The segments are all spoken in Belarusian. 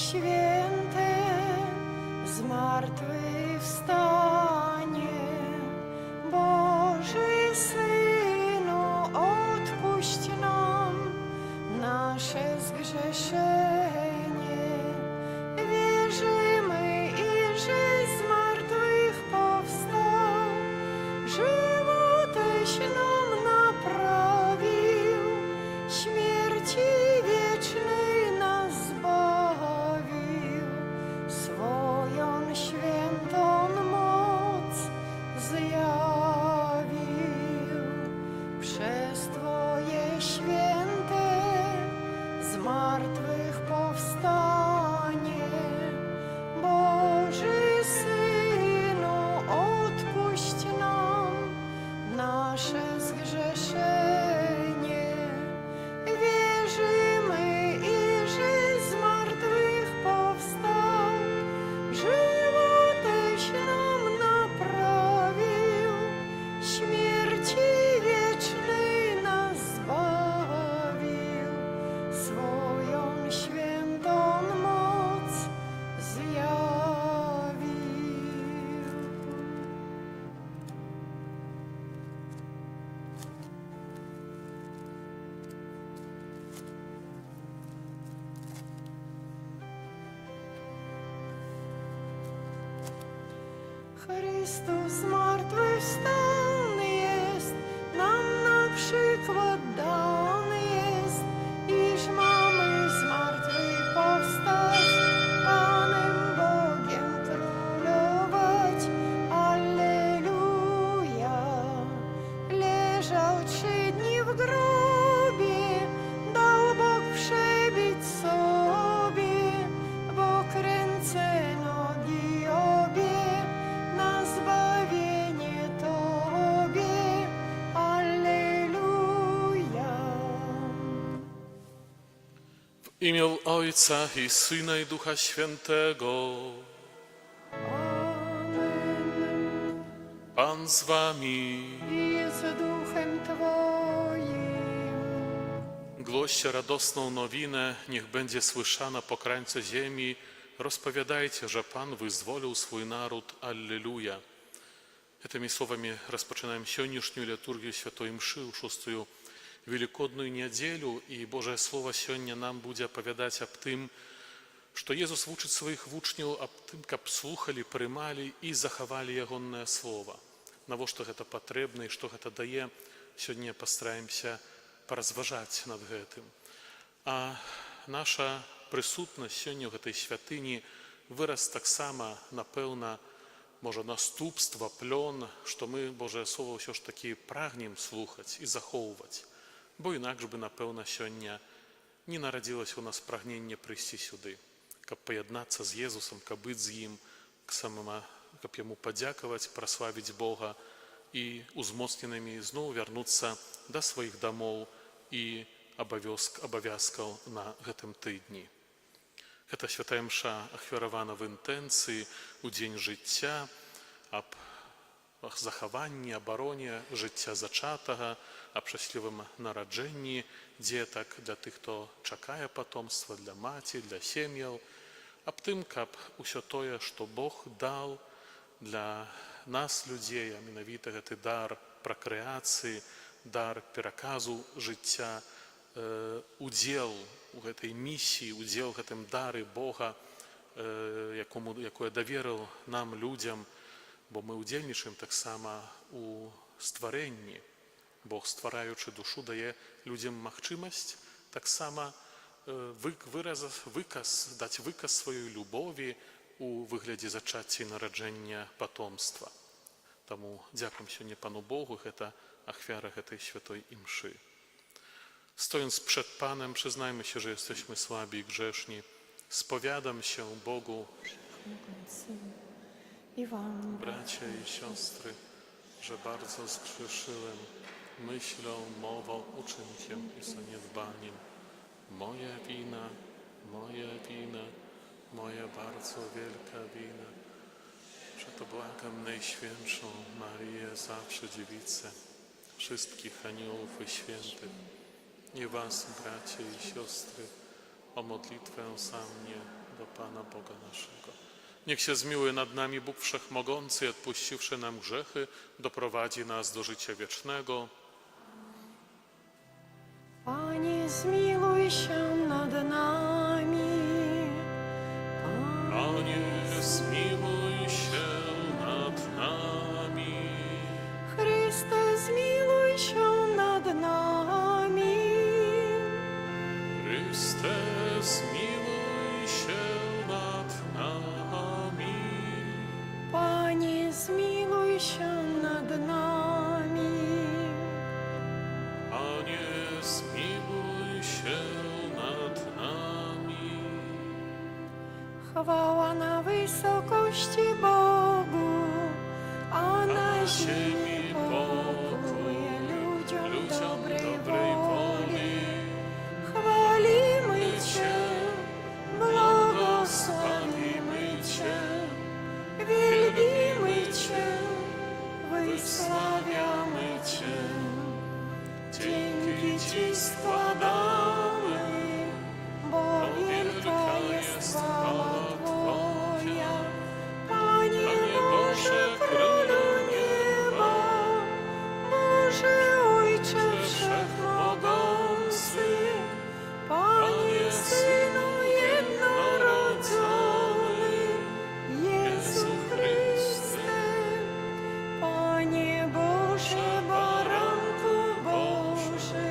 Święte, zmartwychwstanie. Boży Synu, odpuść nam nasze zgrzeszenie. Wierzymy, że z martwych powstał, żywoteś nam naprawił, śmierci wiecznej nas zbawił. Swoją świętą moc zjawił. Przez Twoje święte zmartwychwstanie. Boży Synu, odpuść nam nasze zgrzeszenie. Wierzymy, że z martwych powstał, żywoteś nam naprawił, śmierci wiecznej nas zbawił. Swoją świętą moc zjawił. Chrystus zmartwychwstany jest, nam na przykład dany jest, iż mamy z martwych powstać, Panem Bogiem królować. Alleluja! Leżał 3 dni w grobie, dał Bóg przebić sobie, bo kręcę nogi obie na zbawienie Tobie. Alleluja! W imię Ojca i Syna i Ducha Świętego. Amen. Pan z wami. I z duchem Twoim. Głoście radosną nowinę, niech będzie słyszana po krańcu ziemi. Rozpowiadajcie, że Pan wyzwolił swój naród. Alleluja. Этими словами распочинаем сегодняшнюю литургию Святой Мши, 6-ю Великодную неделю. И Божье Слово сегодня нам будет оповедать об тем, что Иисус учит своих учнів об тем, как слухали, приймали и заховали Ягонное Слово. На что это потребно и что это дает, сегодня постараемся поразважать над этим. А наша присутність сьогодні в этой святыні вираз так само, напевно, може наступства, пльон, що ми Боже Слово все ж таки прагнем слухати і заховувати. Бо інакше би, напевно, сьогодні не народилось у нас прагнення прийти сюди, щоб поєднатися з Єсусом, щоб бути з Ним, щоб Йому подякувати, прославити Бога і узмоцненими знову вернутися до своїх домов і обов'язків на гэтым тыдні. Гэта святая мша ахвяравана в інтэнцыі ў дзень жыцця, аб захаванні, абароне жыцця зачатага, аб шчаслівым нараджэнні дзетак для тых, хто чакае патомства, для маці, для сем'яў, аб тым, каб усё тое, што Бог даў для нас, людзей, а менавіта гэты дар пракрэацыі, дар пераказу жыцця, удзел у гэтай місіі, удзел у гэтым дары Бога, якое даверыў нам, людзям, бо мы удзельнічаем таксама у стварэнні. Бог, ствараючы душу, дае людзям магчымасць таксама даць выказ сваёй любові у выглядзе зачацця і нараджэння патомства. Таму дзякуем сёння Пану Богу, гэта ахвяра гэтай святой імшы. Stojąc przed Panem, przyznajmy się, że jesteśmy słabi i grzeszni. Spowiadam się Bogu, bracia i siostry, że bardzo zgrzeszyłem myślą, mową, uczynkiem i zaniedbaniem. Moja wina, moja bardzo wielka wina. Przeto błagam Najświętszą Marię, zawsze Dziewicę, wszystkich aniołów i świętych, i was, bracia i siostry, o modlitwę za mnie, do Pana Boga naszego. Niech się zmiłuje nad nami Bóg Wszechmogący i odpuściwszy nam grzechy, doprowadzi nas do życia wiecznego. Panie, zmiłuj się nad nami. Panie, zmiłuj się nad nami. Chryste, zmiłuj się nad nami. Chryste, zmiłuj się nad nami. Panie, zmiłuj się nad nami. Panie, zmiłuj się nad nami. Chwała na wysokości Bogu, a na ziemi pokój ludziom dobrej woli. Chwalimy Cię, błogosławimy Cię, wielbimy Cię, wysławiamy Cię. Dzięki Ci składamy, bo wielka jest chwała Twoja, Panie Boże, Królu nieba, Boże Ojcze Wszechmogący, Panie Synu jednorodzony, Jezu Chryste, Panie Boże, Baranku Boży,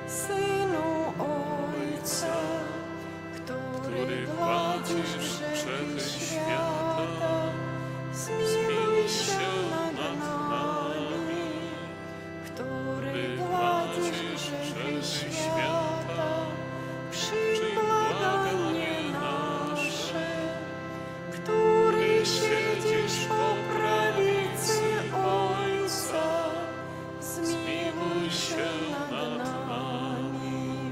Synu Ojca, który gładzisz grzechy świata, zmiłuj się nad nami, który gładzisz grzechy świata, przyjm błaganie nasze, który siedzisz po prawicy Ojca, zmiłuj się nad nami.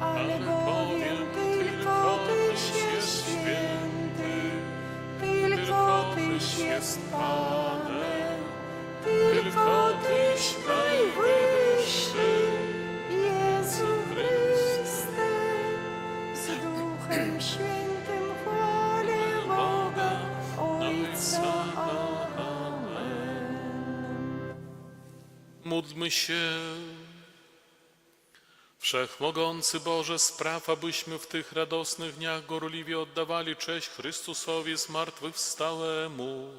Ale bowiem tylko Tyś jest święty, tylko Tyś jest Panem, tylko Tyś najwyższy, Jezu Chryste, z Duchem Świętym chwalę Boga Ojca. Amen. Módlmy się. Wszechmogący Boże, spraw, abyśmy w tych radosnych dniach gorliwie oddawali cześć Chrystusowi zmartwychwstałemu.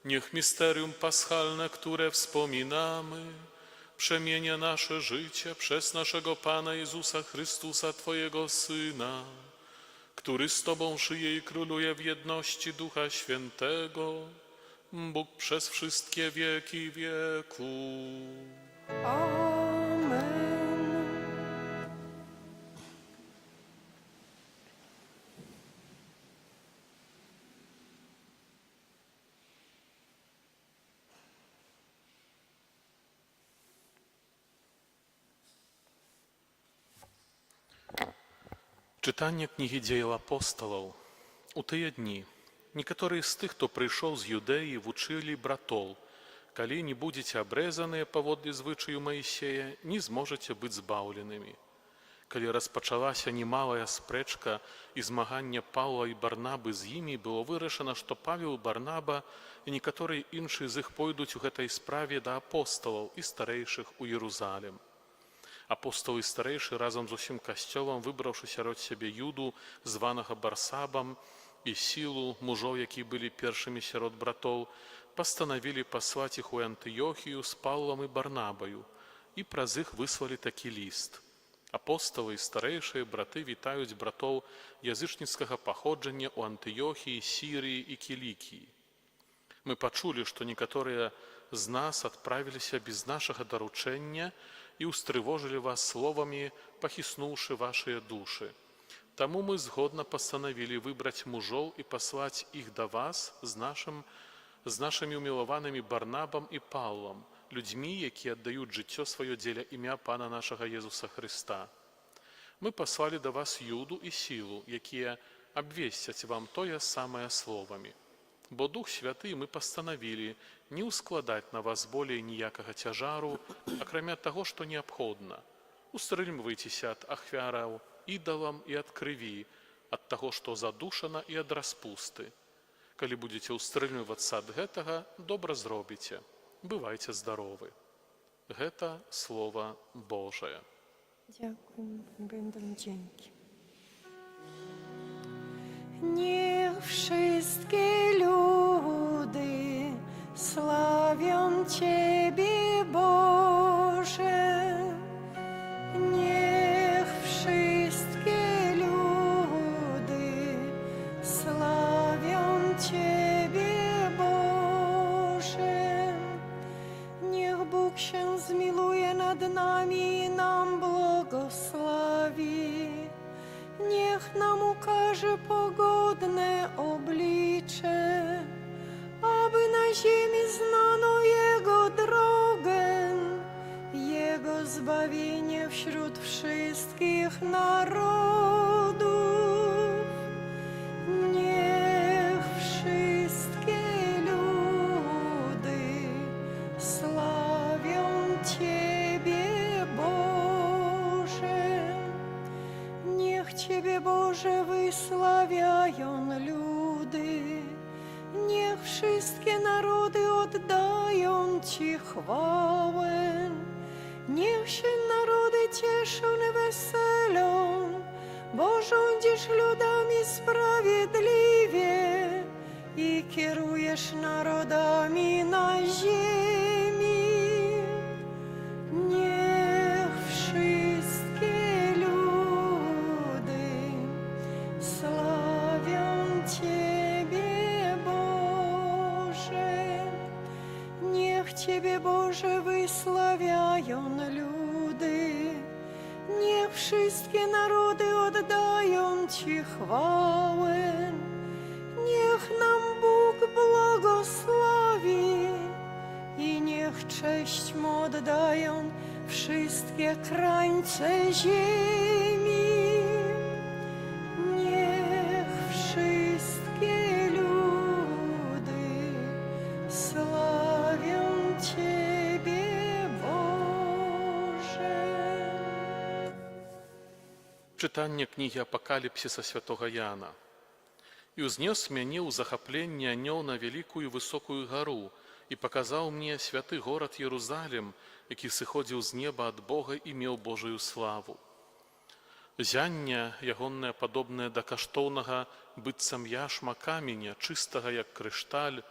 Niech misterium paschalne, które wspominamy, przemienia nasze życie przez naszego Pana Jezusa Chrystusa, Twojego Syna, który z Tobą żyje i króluje w jedności Ducha Świętego, Bóg przez wszystkie wieki wieków. Amen. Читання книги Дзеяў апосталаў. У тыя дні некаторыя з тых, хто прыйшоў з Юдэі, вучылі братоў: калі не будзеце абрэзаныя паводле звычаю Маісея, не зможаце быць збаўленымі. Калі распачалася немалая спрэчка і змаганне Паўла і Барнабы з імі, было вырашана, што Павел, Барнаба і некаторыя іншыя з іх пойдуць у гэтай справе да апосталаў і старэйшых у Єрусалим. Апостол і старейший разом з усім касцёлам, выбраўшы сярод сябе Юду, званага Барсабам, і Сілу, мужоў, які былі першымі сярод братоў, пастанавілі паслаць іх у Антыёхію з Паўлам і Барнабаю, і праз іх выслалі такі ліст. Апосталы і старэйшыя браты вітаюць братоў язычніцкага паходжання ў Антыёхіі, Сірыі і Кілікіі. Мы пачулі, што некаторыя з нас адправіліся без нашага даручэння і устрывожылі вас словамі, пахіснуўшы вашыя душы. Таму мы згодна пастанавілі выбраць мужоў і паслаць іх да вас з нашымі умілаванымі Барнабам і Паўлам, людзьмі, якія аддаюць жыццё сваё дзеля імя Пана нашага Езуса Хрыста. Мы паслалі да вас Юду і Сілу, якія абвесцяць вам тое самае словамі. Бо Дух Святы мы пастанавілі не ўскладаць на вас болей ніякага цяжару, акрамя таго, што неабходна. Устрымлівайцеся ад ахвяраў ідалам і ад крыві, ад таго, што задушана, і ад распусты. Калі будзеце ўстрымлівацца ад гэтага, добра зробіце. Бывайце здаровы. Гэта Слова Божае. Дякуємо, będą dzięki. Niech wszystkie ludy sławią Ciebie, Boże. Niech wszystkie ludy sławią Ciebie, Boże. Niech Bóg się zmiłuje nad nami i nam błogosławi. Niech nam ukaże pogodne oblicze, aby na ziemi znano Jego drogę, Jego zbawienie wśród wszystkich narodów. Niech wszystkie ludy sławią Ciebie, Boże. Niech Ciebie, Boże, wysławiają ludy. Niech wszystkie narody oddają Ci chwałę. Niech się narody cieszą i weselą, bo rządzisz ludami sprawiedliwie i kierujesz narodami na ziemi. Niech wszystkie ludy sławią Ciebie, Boże. Niech Ciebie, Boże, wysławiają ludy. Niech wszystkie narody oddają Ci chwałę. Niech nam Bóg błogosławi i niech cześć Mu oddają wszystkie krańce ziemi. Niech wszystkie ludy sławią Ciebie, Boże. Чытанне кнігі Апакаліпсіса святога Яна. «І ўзнёс мяне ў захапленне анёл на вялікую высокую гару, і паказаў мне святы горад Єрусалім, які сыходзіў з неба ад Бога і меў Божую славу. Зянне ягонае падобнае да каштоўнага быццам яшма каменя, чыстага як крышталь,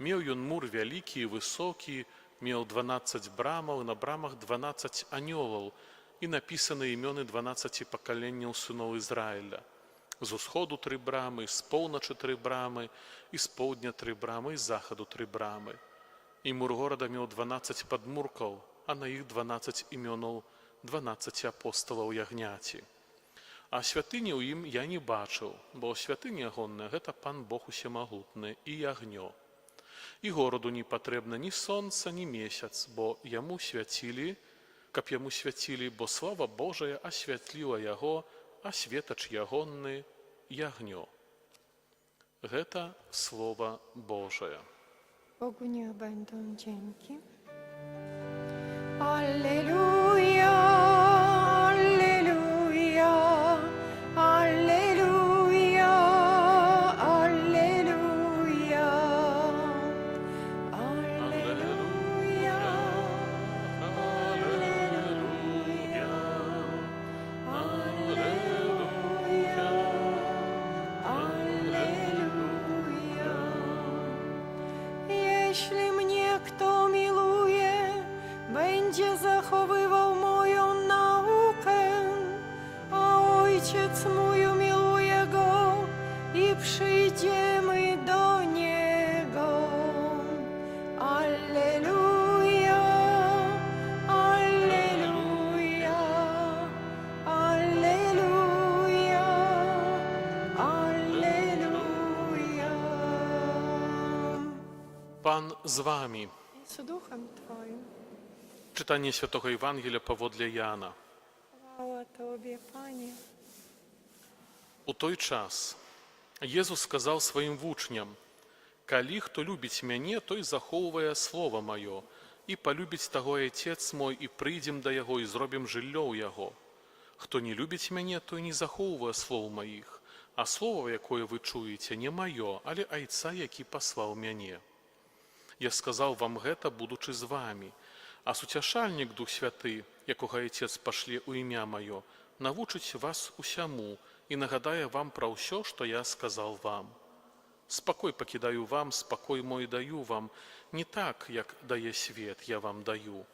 меў ён мур вялікі і высокі, меў 12 брамаў, на брамах 12 анёлаў, і напісаны імёны 12 пакаленняў сыноў Ізраіля. З усходу 3 брамы, з поўначы 3 брамы, і з поўдня 3 брамы, і з захаду 3 брамы. І мур горада меў 12 падмуркаў, а на іх 12 імёнаў 12 апосталаў ягняці. А святыні ў ім я не бачыў, бо святыня ягоная – гэта Пан Бог усемагутны і ягнё. І гораду не патрэбна ні сонца, ні месяц, бо яму свяцілі, каб яму свяцілі, бо слава Божая асвятліла яго, а светач ягонны ягнё». Гэта Слова Божае. Bogu niech będą dzięki. Alleluja, alleluja, alleluja, alleluja, alleluja, alleluja. Jeśli mnie kto miluje, będzie zachowywał moją naukę, a Ojciec mój umiłuje go i przyjdziemy do Niego. Alleluja, alleluja, alleluja, alleluja. Pan z wami. Z duchem Twoim. Czytanie Świętego Ewangelia powodle Jana. Chwała Tobie, Panie. У той час Езус сказаў сваім вучням: «Калі хто любіць мяне, той захоўвае слова маё, і палюбіць таго Отец мой, і прыйдзем да яго, і зробім жыллё ў яго. Хто не любіць мяне, той не захоўвае слоў маіх, А слово, якое вы чуеце, не маё, але Айца, які паслаў мяне. Я сказаў вам гэта, будучы з вамі. А суцяшальнік Дух Святы, якога Отец пашле ў імя маё, навучыць вас усяму і нагадае вам пра ўсё, што я сказаў вам. Спакой пакідаю вам, спакой мой даю вам, не так, як дае свет, я вам даю.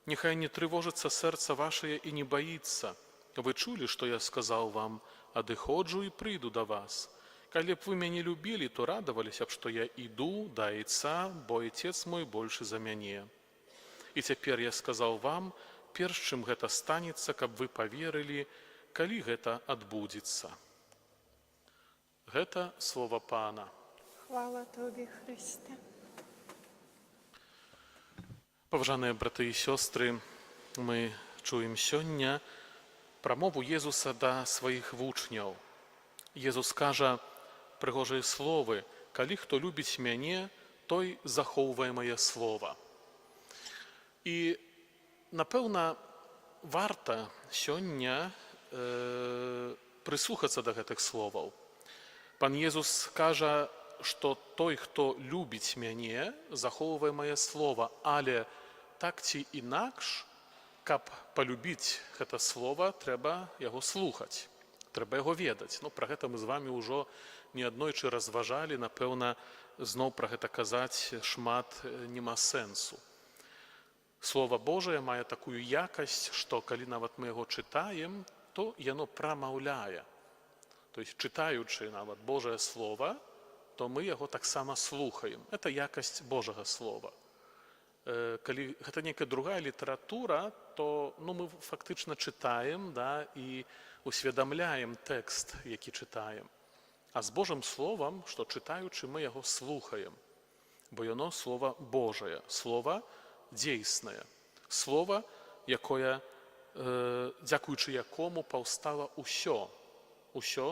Няхай не трывожыцца сэрца вашае і не баіцца. Вы чулі, што я сказаў вам, адыходжу і прыйду да вас. Калі б вы мяне любілі, то радаваліся б, што я іду да Айца, бо Отец мой большы за мяне. І цяпер я сказаў вам, перш чым гэта станецца, каб вы паверылі, калі гэта адбудзецца. Гэта слова Пана. Хвала Тобі, Христе. Паважаныя браты і сёстры, мы чуем сёння прамову Езуса да сваіх вучняў. Езус кажа прыгожыя словы: «Калі хто любіць мяне, той захоўвае мае слова». І, напэўна, варта сёння прыслухацца да гэтых словаў. Пан Езус кажа, што той, хто любіць мяне, захоўвае мае слова, але так ці інакш, каб палюбіць гэта слова, трэба яго слухаць, трэба яго ведаць. Пра гэта мы з вамі ўжо неаднойчы разважалі, напэўна, зноў пра гэта казаць шмат нема сэнсу. Слова Божае мае такую якасць, што калі нават мы яго чытаем, то яно прамаўляе. То есть, чытаючы нават Божае Слова, то мы яго таксама слухаем. Это якасць Божага Слова. Калі гэта нейкая другая літаратура, то мы фактычна чытаем, і усведамляем тэкст, які чытаем. А з Божым Словам, што чытаючы, мы яго слухаем, бо яно Слова Божае, Слова дзейснае, Слова, якое, дзякуючы якому паўстала ўсё,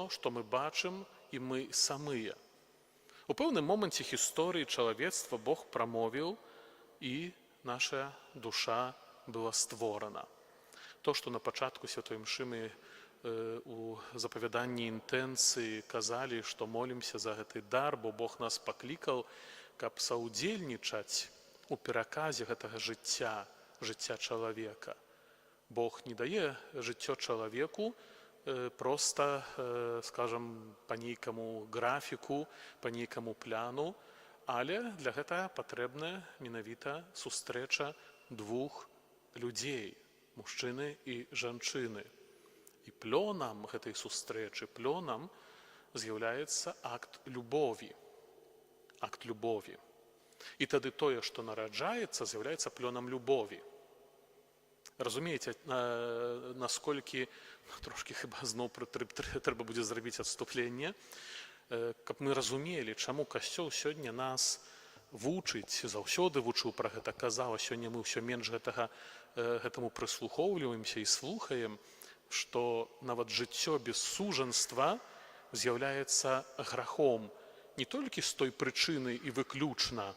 што мы бачым і мы самыя. У пэўным моманце гісторыі чалавецтва Бог прамовіў, і наша душа была створана. То, што на пачатку святой мшы мы у запавяданні інтэнцыі казалі, што молімся за гэты дар, бо Бог нас паклікаў, каб саўдзельнічаць у пераказе гэтага жыцця чалавека. Бог не дае жыццё чалавеку проста, скажам, па нейкаму графіку, па нейкаму пляну, але для гэтага патрэбная менавіта сустрэча двух людзей, мужчыны і жанчыны. І плёнам гэтай сустрэчы, плёнам з'яўляецца акт любові. Акт любові. І тады тое, што нараджаецца, з'яўляецца плёнам любові. Разумееце, насколькі, трошкі хіба зноў трэба будзе зрабіць адступленне, каб мы разумелі, чаму Касцёл сёння нас вучыць, заўсёды вучыў пра гэта, казаў, а сёння мы ўсё менш гэтаму прыслухоўваемся і слухаем, што нават жыццё без сужанства з'яўляецца грахом не толькі з той прычыны і выключна,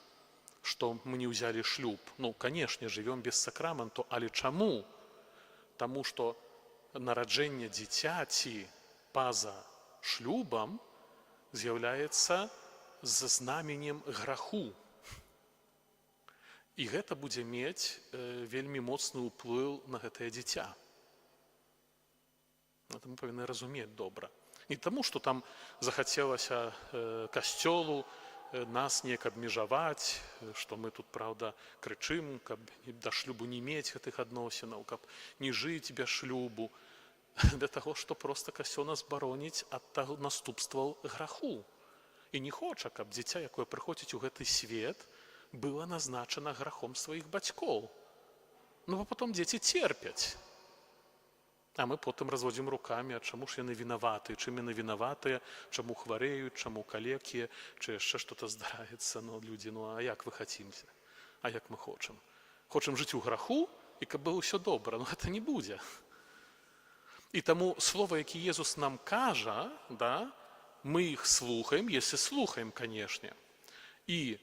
што мы не ўзялі шлюб. Канешне, жывём без сакраменту, але чаму? Таму што нараджэнне дзіцяці па-за шлюбам з'яўляецца з знаменем граху. І гэта будзе мець вельмі моцны ўплыў на гэтае дзіця. Гэта мы павінны разумець добра. Не таму, што там захацелася Касцёлу нас неяк абмежаваць, што мы тут, праўда, крычым, каб да шлюбу не мець гэтых адносінаў, каб не жыць без шлюбу. Для таго, што проста Касцёл нас бароніць ад наступстваў граху. І не хоча, каб дзіця, якое прыходзіць у гэты свет, было назначана грахом сваіх бацькоў. А потым дзеці церпяць. А мы потым разводзім рукамі, а чаму ж яны вінаваты, чым яны вінаватыя, чаму хварэюць, чаму калекі, чи яшчэ што-то здараецца. Людзі, а як вы хацімся? А як мы хочам? Хочам жыць у граху, і каб было ўсё добра, гэта не будзе. І таму слова, які Езус нам кажа, мы іх слухаем, если слухаем, канешне. І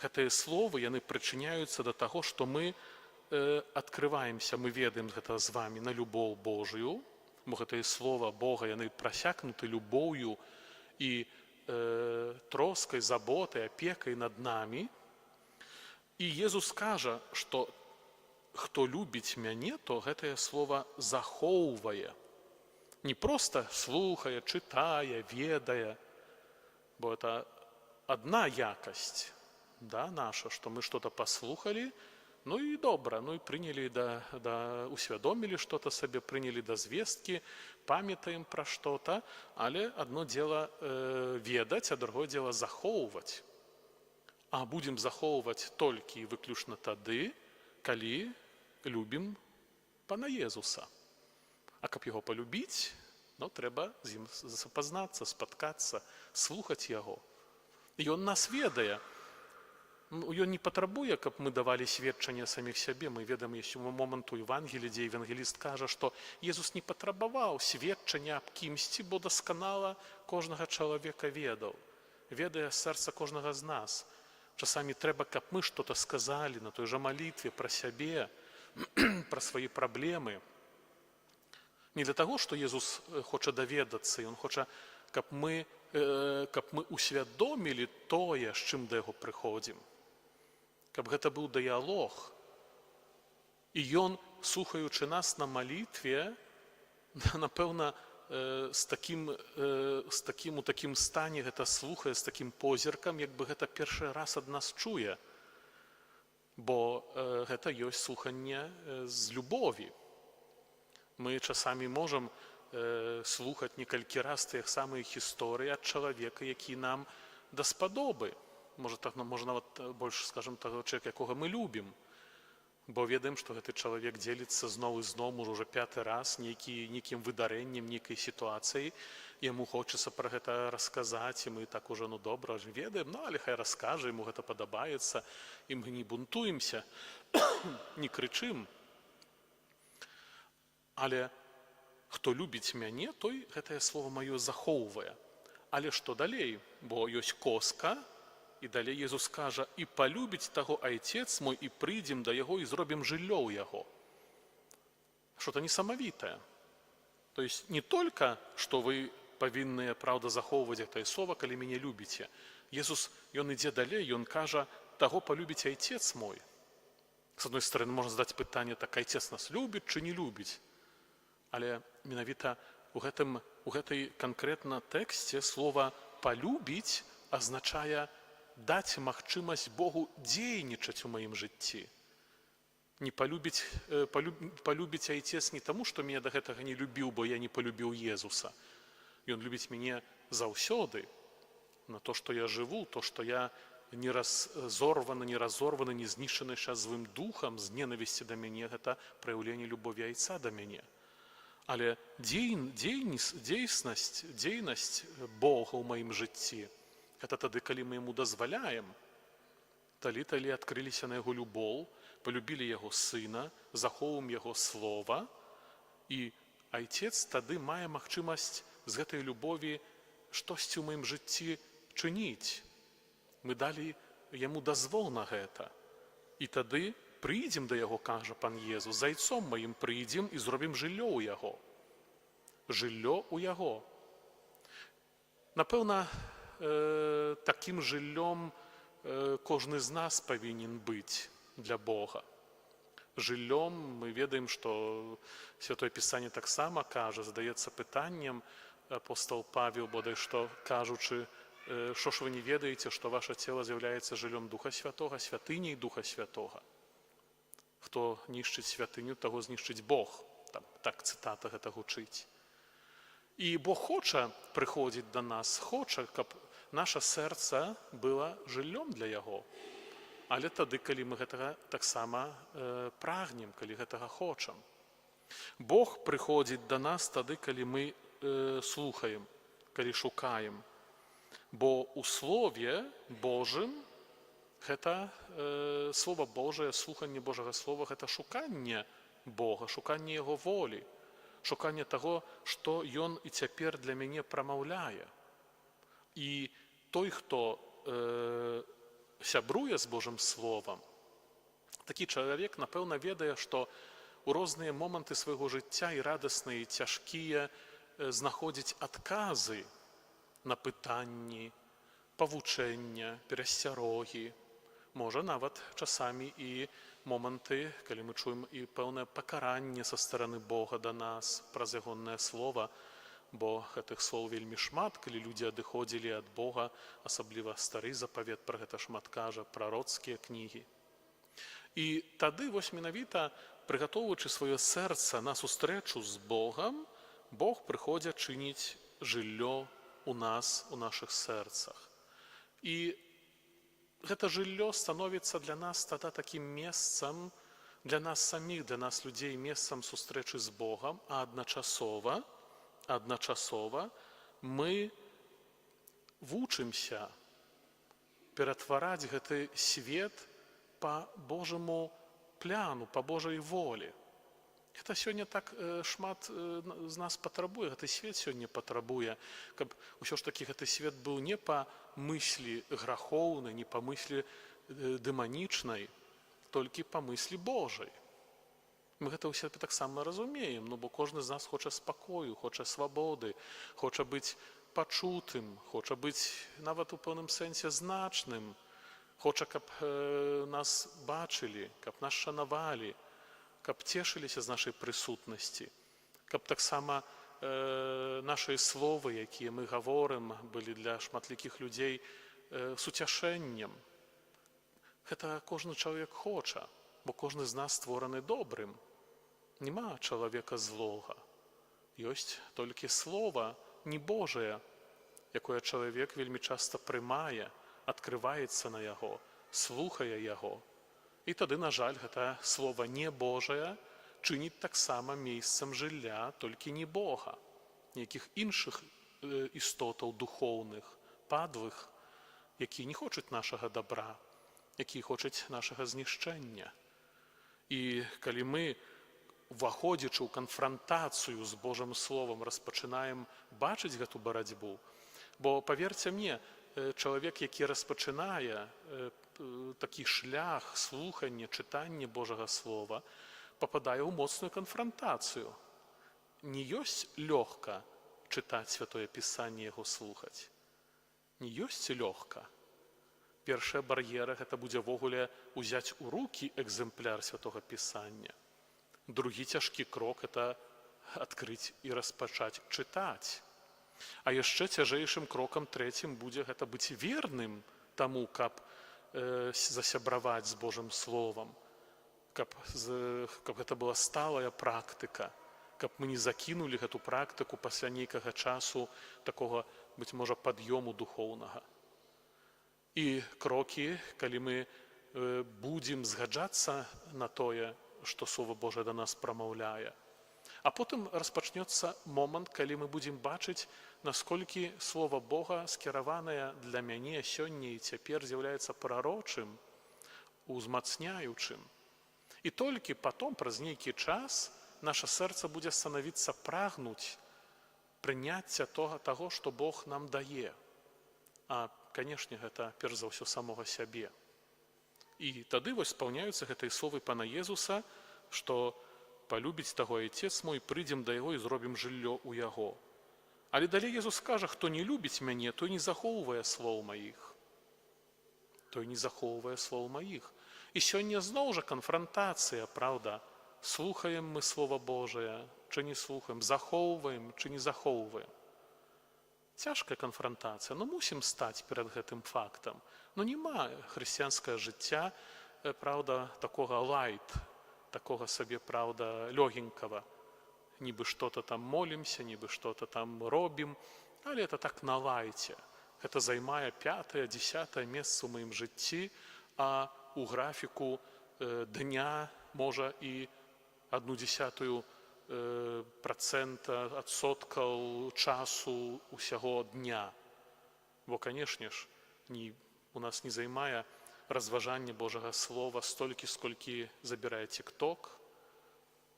гэтыя словы, яны прычыняюцца да таго, што мы адкрываемся, мы ведаем гэта з вамі на любоў Божую, бо гэтае слова Бога, яны прасякнуты любоўю і троскай, заботай, апекай над намі. І Езус кажа, што хто любіць мяне, то гэтае слова захоўвае. Не проста слухае, чытае, ведае, бо это одна якасць, да, наша, што мы что-то паслухалі, ну і добра, ну і прынялі усвядомілі что-то сабе, прынялі да звесткі, памятаем пра что-то, але одно дело ведаць, а другое дело захоўваць. А будзем захоўваць толькі і выключна тады, калі любім пана Езуса. А каб яго полюбіць, ну, трэба з ім запазнацца, спаткацца, слухаць яго. І ён нас ведае. Ён не патрабуе, каб мы давалі сведчанне саміх сябе. Мы ведаем яшчэ момант у Евангеліі, дзе евангеліст кажа, што Езус не патрабаваў сведчання аб кімсьці, бо дасканала кожнага чалавека ведаў. Ведае сэрца кожнага з нас. Часамі трэба, каб мы што-то сказалі на той жа малітве пра сябе, пра свае праблемы. Не для таго, што Езус хоча даведацца, ён хоча, каб мы усвядомілі тое, з чым да яго прыходзім. Каб гэта быў дыялог. І ён, слухаючы нас на малітве, напэўна, у такім стане гэта слухае, з такім позіркам, як бы гэта першы раз ад нас чуе. Бо гэта ёсць слуханне з любові. Мы часамі можам слухаць некалькі раз тыя самыя гісторыі ад чалавека, які нам даспадобы. Можа нават больш, скажам, таго чалавека, якога мы любім. Бо ведаем, што гэты чалавек дзеліцца зноў і зноў уже 5-й раз нейкім выдарэннем, нейкай сітуацыяй. Яму хочацца пра гэта расказаць, і мы так ужо, ну добра, ведаем, ну але хай раскажа, яму гэта падабаецца, і мы не бунтуемся, не крычым. Але хто любіць мяне, той гэтае слова маё захоўвае. Але што далей? Бо ёсць коска, і далей Езус кажа, і палюбіць таго айцец мой, і прыйдзем да яго, і зробім жыллё ў яго. Што-то несамавітае. То есть не только, што вы павінныя, праўда, захоўваць гэтае слова, калі мяне любіце. Езус, ён ідзе далей, ён кажа, таго палюбіць айцец мой. З адной стороны, можна задаць пытанне, так айцец нас любіць ці не любіць? Але менавіта у гэтай канкрэтна тэксце слова «палюбіць» азначае даць магчымасць Богу дзейнічаць у маім жыцці. Не палюбіць айцец не таму, што мяне да гэтага не любіў, бо я не палюбіў Езуса. Ён любіць мяне заўсёды на то, што я жыву, то, што я не разорваны, не знішчаны злым духам, з ненавісці да мяне, гэта праяўленне любові айца да мяне. Але дзейнасць Бога ў маім жыцці, гэта тады, калі мы яму дазваляем, талі адкрыліся на яго любоў, полюбілі яго сына, захоўваем яго слова, і айцец тады мае магчымасць з гэтай любові штосьці ў маім жыцці чыніць. Мы далі яму дазвол на гэта. І тады прыйдзем да яго, кажа пан Езус, з айцом маім прыйдзем і зробім жыллё ў яго. Жыллё ў яго. Напэўна, такім жыллём кожны з нас павінен быць для Бога. Жыллём мы ведаем, што Святое Пісанне таксама кажа, задаецца пытаннем апостол Павел, бодай што кажучы, што ж вы не ведаеце, што ваше цела з'яўляецца жыллём Духа Святога, святыняй Духа Святога. Хто нішчыць святыню, таго знішчыць Бог. Так цытата гэта гучыць. І Бог хоча прыходзіць да нас, хоча, каб наша сэрца было жыллём для яго. Але тады, калі мы гэтага таксама прагнем, калі гэтага хочам. Бог прыходзіць да нас тады, калі мы слухаем, калі шукаем. Бо ў Слове Божым гэта Слова Божае, слуханне Божага Слова, гэта шуканне Бога, шуканне Яго волі, шуканне таго, што Ён і цяпер для мяне прамаўляе. І той, хто сябруе з Божым Словам, такі чалавек, напэўна, ведае, што у розныя моманты свайго жыцця, і радасныя, і цяжкія, знаходзіць адказы на пытанні, павучэння, перасцярогі. Можа, нават часамі і моманты, калі мы чуем і пэўнае пакаранне са стараны Бога да нас праз ягонае слова, бо гэтых слоў вельмі шмат, калі людзі адыходзілі ад Бога, асабліва стары запавет пра гэта шмат кажа, прароцкія кнігі. І тады вось менавіта, прыгатоўваючы сваё сэрца на сустрэчу з Богам, Бог прыходзіць чыніць жыллё у нас, у нашых сэрцах. І гэта жыллё становіцца для нас тада такім месцам, для нас саміх, для нас людзей, месцам сустрэчы з Богам, а адначасова мы вучымся ператвараць гэты свет па Божаму пляну, па Божай волі. Гэта сёння так шмат з нас патрабуе, гэты свет сёння патрабуе, каб усё ж такі гэты свет быў не па мыслі грахоўнай, не па мыслі дэманічнай, толькі па мыслі Божай. Мы гэта ўсе таксама разумеем, бо кожны з нас хоча спакою, хоча свабоды, хоча быць пачутым, хоча быць нават у пэўным сэнсе значным, хоча, каб нас бачылі, каб нас шанавалі, каб цешыліся з нашай прысутнасці, каб таксама нашыя словы, якія мы гаворым, былі для шматлікіх людзей суцяшэннем. Гэта кожны чалавек хоча, бо кожны з нас створаны добрым. Нема чалавека злога. Ёсць толькі слова не Божае, якое чалавек вельмі часта прымае, адкрываецца на яго, слухае яго. І тады, на жаль, гэта слова не Божае чыніць таксама месцам жылля толькі не Бога, ніякіх іншых істотаў духоўных, падлых, якія не хочуць нашага добра, якія хочуць нашага знішчэння. І калі мы, уваходзячы ў канфрантацыю з Божым Словам, распачынаем бачыць гэту барацьбу, бо, паверце мне, чалавек, які распачынае такі шлях слухання, чытання Божага Слова, пападае ў моцную канфрантацыю. Не ёсць лёгка чытаць Святое Пісанне, яго слухаць. Не ёсць лёгка. Першая бар'ера – гэта будзе ввогуле ўзяць у рукі экземпляр Святога Пісання. Другі цяжкі крок – гэта адкрыць і распачаць чытаць. А яшчэ цяжэйшым крокам трэцім будзе гэта быць верным таму, каб засябраваць з Божым Словам, каб гэта была сталая практыка, каб мы не закінулі гэту практыку пасля нейкага часу такога, быць можа, пад'ёму духоўнага. І крокі, калі мы будзем згаджацца на тое, што Слова Божае да нас прамаўляе. А потым распачнецца момант, калі мы будзем бачыць, насколькі Слова Бога, скіраванае для мяне сёння і цяпер, з'яўляецца прарочым, узмацняючым. І толькі потом, праз нейкі час, наша сэрца будзе станавіцца прагнуць прыняцця таго, што Бог нам дае. А, канешне, гэта перш за ўсё самога сябе. І тады вось спаўняюцца гэтыя словы Пана Езуса, што «Палюбіць таго Айцец мой, прыйдзем да яго і зробім жыллё ў яго». Але далей Езус кажа, хто не любіць мяне, той не захоўвае слоў маіх. Той не захоўвае слоў маіх. І сёння зноў жа канфрантацыя, праўда? Слухаем мы Слова Божае, чи не слухаем, захоўваем, чи не захоўваем. Цяжкая канфрантацыя, но мусім стаць перад гэтым фактам. Но нема хрысціянскае жыцця, праўда, такога лайт, такога сабе, праўда, лёгенькага. Нібы што-то там молімся, нібы што-то там робім, але это так на лайце. Гэта займае 5-е, 10-е месца ў маім жыцці, а у графіку дня можа і 0,1% адсоткаў часу ўсяго дня. Бо, канешне ж, у нас не займае разважанне Божага Слова столькі, сколькі забірае TikTok,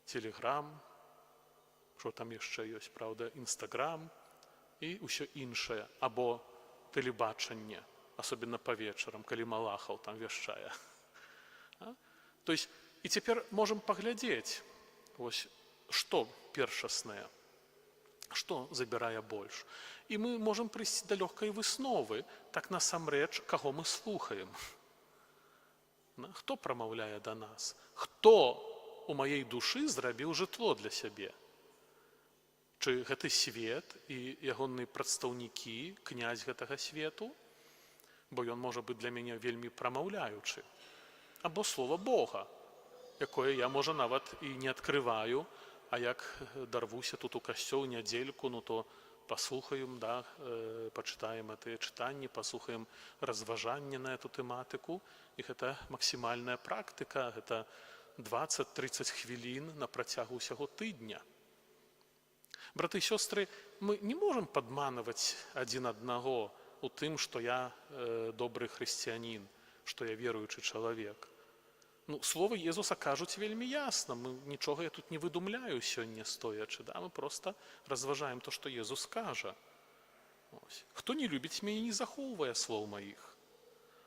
Telegram, што там яшчэ ёсць, праўда, Instagram і ўсё іншае, або тэлебачанне, асобна па вечарам, калі Малахаў там вяшчае. То есть, і цяпер можам паглядзець, Вось што першаснае, што забірае больш. І мы можам прыйсці да лёгкай высновы, так насамрэч, каго мы слухаем. Хто прамаўляе да нас? Хто у маёй душы зрабіў жытло для сябе? Чи гэты свет і ягоныя прадстаўнікі, князь гэтага свету, бо ён можа быць для мяне вельмі прамаўляючы, або слова Бога, якое я, можа, нават і не адкрываю, а як дарвуся тут у касцёл нядзельку, ну то паслухаем, да, пачытаем гэтыя чытанні, паслухаем разважанне на эту тэматыку, і гэта максімальная практыка, гэта 20-30 хвілін на працягу ўсяго тыдня. Браты і сёстры, мы не можам падманваць адзін аднаго у тым, што я добры хрысціянін, што я веруючы чалавек. Ну, словы Езуса кажуць вельмі ясна, нічога я тут не выдумляю сёння стоячы, да? Мы проста разважаем то, што Езус кажа. Хто не любіць мяне, не захоўвае слоў маіх.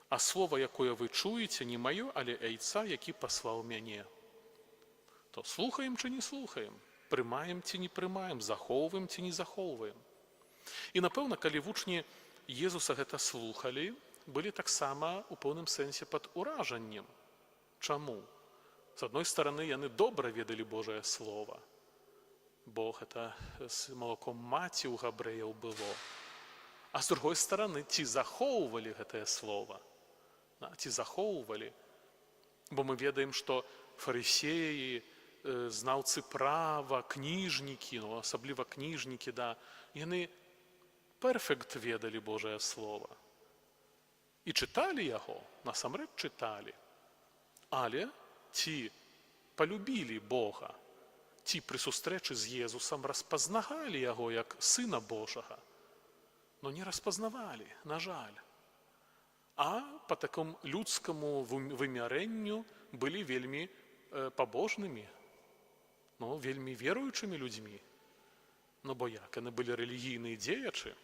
А слова, якое вы чуеце, не маё, але Айца, які паслаў мяне. То слухаем ці не слухаем, прымаем ці не прымаем, захоўваем ці не захоўваем. І, напэўна, калі вучні Езуса гэта слухалі, былі таксама у пэўным сэнсе пад уражаннем. Чаму? З адной стараны, яны добра ведалі Божае Слова. Бо гэта з малаком маці ў габрэяў было. А з другой стараны, ці захоўвалі гэтае Слова? Ці захоўвалі? Бо мы ведаем, што фарысеі, знаўцы права, кніжнікі, ну, асабліва кніжнікі, да, яны перфект ведалі Божае Слова. І чыталі яго, насамрэч чыталі. Але ці полюбілі Бога, ці пры сустрэчы з Езусам распазнавалі яго як Сына Божага, но не распазнавалі, на жаль. А па такому людскаму вымярэнню былі вельмі пабожнымі, ну, вельмі веруючымі людзьмі. Ну, бо як, яны былі рэлігійныя дзеячы.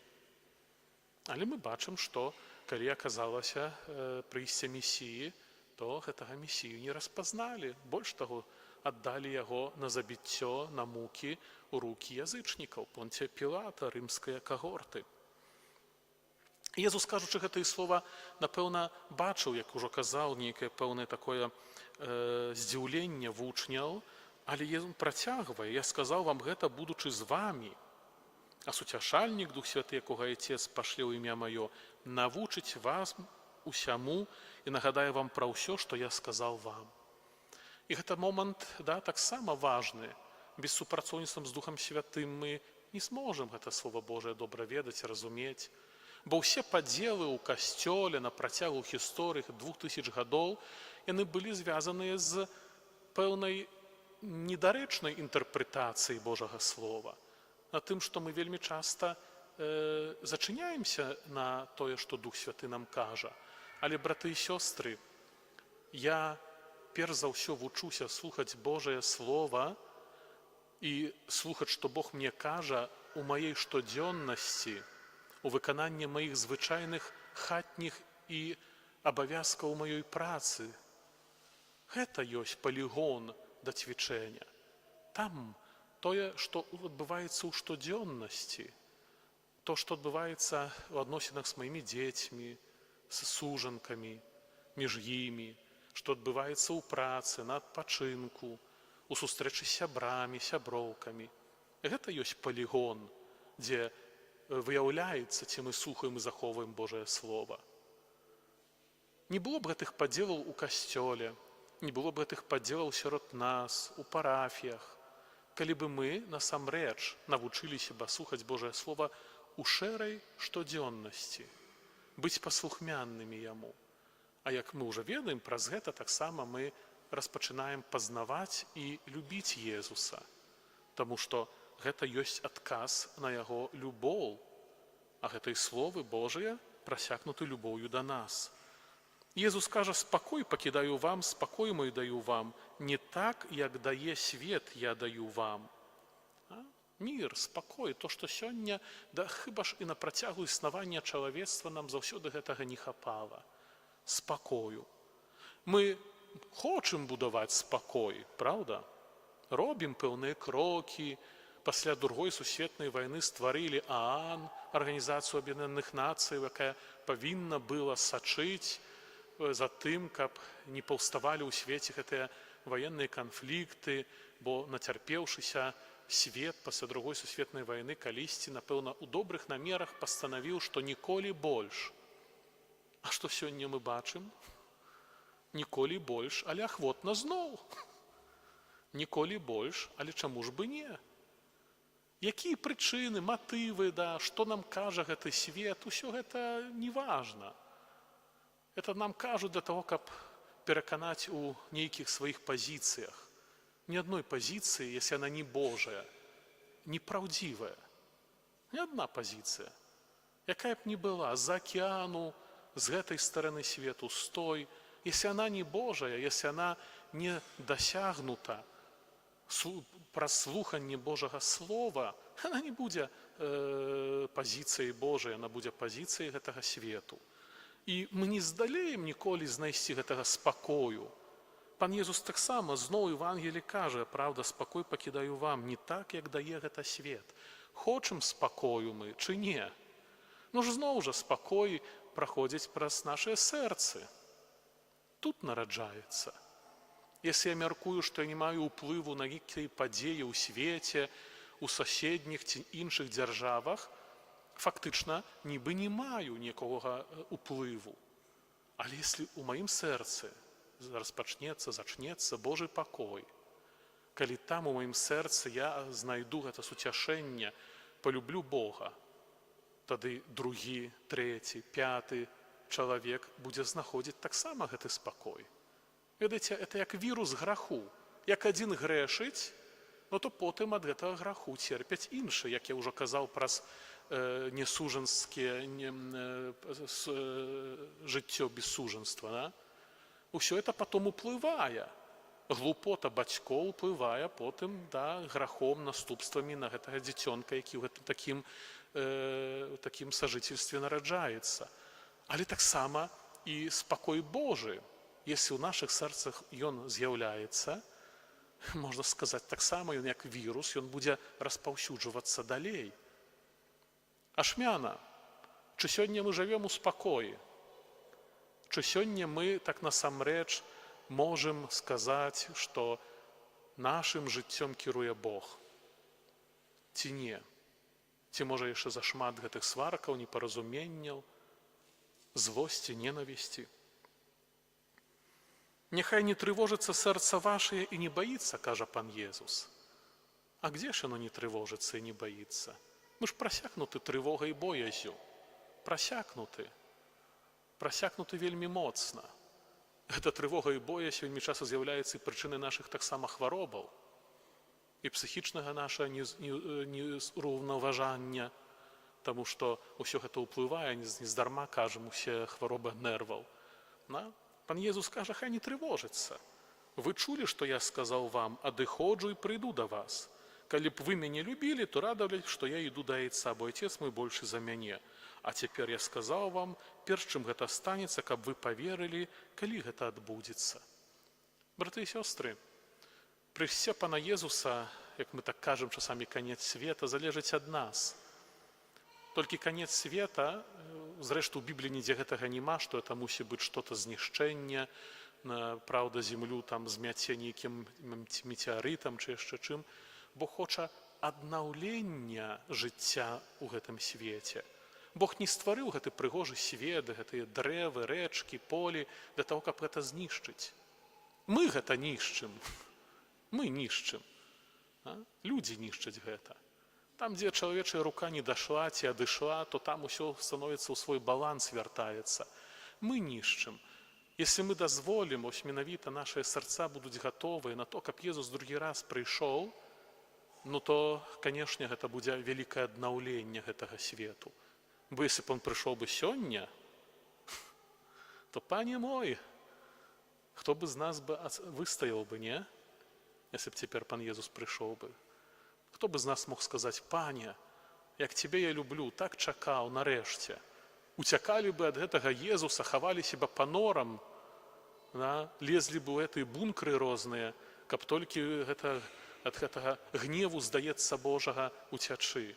Але мы бачым, што калі аказалася прыйсце Месіі, то гэтага Месію не распазналі. Больш таго, аддалі яго на забіццё, на мукі ў рукі язычнікаў, Понція Пілата, рымская кагорты. Езус, кажучы гэтыя слова, напэўна, бачыў, як ужо казаў, нейкае пэўнае такое здзіўленне вучняў, але Езус працягвае: «Я сказаў вам гэта, будучы з вамі, а суцяшальнік, Дух Святы, якога Айцец пашле ў імя маё, навучыць вас усяму і нагадае вам пра ўсё, што я сказаў вам». І гэта момант, да, таксама важны. Без супрацоўніцтва з Духам Святым мы не зможам гэта Слова Божае добра ведаць, разумець. Бо ўсе падзелы ў касцёле на працягу гісторыі 2000 гадоў, яны былі звязаныя з пэўнай недарэчнай інтэрпрэтацыяй Божага Слова. На тым, што мы вельмі часта зачыняемся на тое, што Дух Святы нам кажа. Але, браты і сёстры, я перш за ўсё вучуся слухаць Божае Слова і слухаць, што Бог мне кажа у маёй штодзённасці, у выкананні маіх звычайных хатніх і абавязкаў маёй працы. Гэта ёсць палігон да цвічэння. Там тое, што адбываецца ў штодзённасці, то, што адбываецца ў адносінах з маімі дзецьмі, з сужанкамі, між імі, што адбываецца ў працы, на адпачынку, у сустрэчы з сябрамі, сяброўкамі. Гэта ёсць палігон, дзе выяўляецца, ці мы слухаем і захоўваем Божае Слова. Не было б гэтых падзелаў у касцёле, не было б гэтых падзелаў сярод нас, у парафіях, калі бы мы насамрэч навучыліся бы слухаць Божае Слова у шэрай штодзённасці, быць паслухмянымі яму. А як мы ўжо ведаем, праз гэта таксама мы распачынаем пазнаваць і любіць Езуса, таму што гэта ёсць адказ на яго любоў, а гэтай словы Божыя прасякнуты любоўю да нас. Езус кажа: «Спакой пакідаю вам, спакой мой даю вам, не так, як дае свет, я даю вам». Мір, спакой, то, што сёння, да хіба ж і на працягу існавання чалавецтва нам заўсёды гэтага не хапала. Спакою. Мы хочам будаваць спакой, праўда? робім пэўныя крокі. Пасля другой сусветнай вайны стварылі ААН, Арганізацыю Аб'яднаных Нацый, якая павінна была сачыць за тым, каб не паўставалі ў свеце гэтыя ваенныя канфлікты, бо нацярпеўшыся свет пасля другой сусветнай вайны калісьці, напэўна, у добрых намерах пастанавіў, што ніколі больш. А што сёння мы бачым? Ніколі больш, але ахвотна зноў. Ніколі больш, але чаму ж бы не? Якія прычыны, матывы, што нам кажа гэты свет, усё гэта не важна. Это нам кажуць для таго, каб пераканаць у нейкіх сваіх пазіцыях. Ні адной пазіцыі, если она не Божая, непраўдзівая. Ні адна пазіцыя. Якая б ні была, з-за акеану, з гэтай стараны свету, з той, если она не Божая, если она не дасягнута праз слуханне Божага Слова, она не будзе пазіцыяй Божай, она будзе пазіцыяй гэтага свету. І мы не здалеем ніколі знайсці гэтага спакою. Пан Езус таксама зноў у Евангелі кажа, правда, спакой пакідаю вам, не так, як дае гэта свет. Хочам спакою мы, чи не? Ну ж зноў жа спакой праходзіць праз нашыя сэрцы. Тут нараджаецца. Если я мяркую, што я не маю ўплыву на нейкія падзеі ў свеце, у суседніх ці іншых дзяржавах, фактычна нібы не маю ніякога ўплыву. Але если у маім сэрцы зачнецца Божы пакой, калі там у маім сэрцы я знайду гэта суцяшэнне, полюблю Бога, тады другі, трэці, пяты чалавек будзе знаходзіць таксама гэты спакой. Ведаеце, это як вірус граху. Як адзін грэшыць, то потым ад гэтага граху церпяць іншы, як я ўжо казаў праз несужанскія жыццё без сужанства. Усё это потом уплывае. Глупота бацькоў уплывае потым грахом, наступствамі на гэтага дзіцёнка, які ў такім сажыцельстве нараджаецца. Але таксама і спакой Божы. Если ў нашых сэрцах ён з'яўляецца, можна сказаць, таксама ён як вірус, ён будзе распаўсюджвацца далей. Ашмяна, чи сёння мы жывём у спакоі? Чи сёння мы так насамрэч можам сказаць, што нашым жыццём кіруе Бог? Ці не? Ці можа яшчэ зашмат гэтых сваркаў, непаразуменняў, злосці, ненавісці? Няхай не трывожыцца сэрца вашае і не баіцца, кажа пан Езус. А где ж оно не трывожыцца і не баіцца? Мы ж прасякнуты трывогай і боязю. Прасякнуты вельмі моцна. Гэта трывога і боязь вельмі часта з'яўляецца і прычынай нашых таксама хваробаў і псіхічнага нашага незраўнаважання, таму што ўсё гэта ўплывае, нездарма кажам, усе хваробы нерваў. Пан Езус кажа, хай не трывожыцца. Вы чулі, што я сказаў вам, адыходжу і прыйду да вас. Калі б вы мяне любілі, то радавалі, што я іду да Айца, бо Отец мой большы за мяне. А цяпер я сказаў вам, перш чым гэта станецца, каб вы паверылі, калі гэта адбудзецца. Браты і сёстры, прыйсце пана Езуса, як мы так кажам часамі, канец света, залежыць ад нас. Толькі канец света, зрэшты, у Бібліі нідзе гэтага няма, што это мусіць быць што-то знішчэнне, праўда, зямлю там змяце нейкім метеарытам ці яшчэ чым, бо хоча аднаўлення жыцця ў гэтым свеце. Бог не стварыў гэты прыгожы свет, гэтыя дрэвы, рэчкі, полі для таго, каб гэта знішчыць. Мы гэта нішчым. Мы нішчым. Людзі нішчаць гэта. Там, дзе чалавечая рука не дашла ці адышла, то там усё становіцца ў свой баланс, вяртаецца. Мы нішчым. Если мы дазволім, ось менавіта нашыя сэрца будуць гатовыя на то, каб Езус другі раз прыйшоў, то, канешне, гэта будзе вялікае аднаўленне гэтага свету. Бо если б он прыйшоў бы сёння, то, пане мой, хто бы з нас выстаяў бы, не? Если б цяпер пан Езус прыйшоў бы. Хто бы з нас мог сказаць, пане, як цябе я люблю, так чакаў, нарэшце. Уцякалі бы ад гэтага Езуса, хаваліся бы па норам, лезлі бы ў гэтыя бункры розныя, каб толькі гэта ад гэтага гневу, здаецца, Божага уцячы.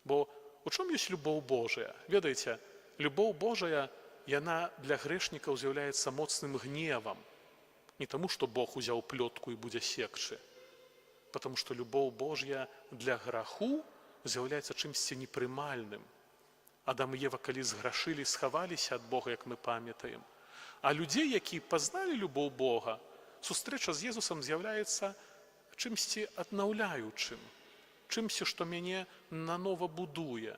Бо у чым ёсць любоў Божая? Ведаеце, любоў Божая, яна для грэшнікаў з'яўляецца моцным гневам. Не таму, што Бог узяў плётку і будзе секчы, потому што любоў Божя для граху з'яўляецца чымсьці непрымальным. Адам і Ева, калі зграшылі, схаваліся ад Бога, як мы памятаем. А людзей, які пазналі любоў Бога, сустрэча з Езусам з'яўляецца чымсьці аднаўляючым, чымсьці, што мяне нанова будуе,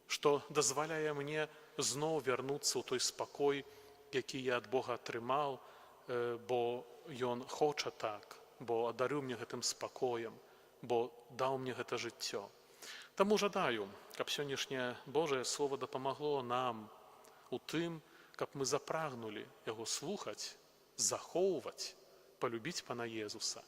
што дазваляе мне зноў вярнуцца ў той спакой, які я ад Бога атрымаў, бо Ён хоча так, бо адарыў мне гэтым спакоем, бо даў мне гэта жыццё. Таму жадаю, каб сённяшняе Божае Слово дапамагло нам у тым, каб мы запрагнулі яго слухаць, захоўваць, палюбіць Пана Езуса,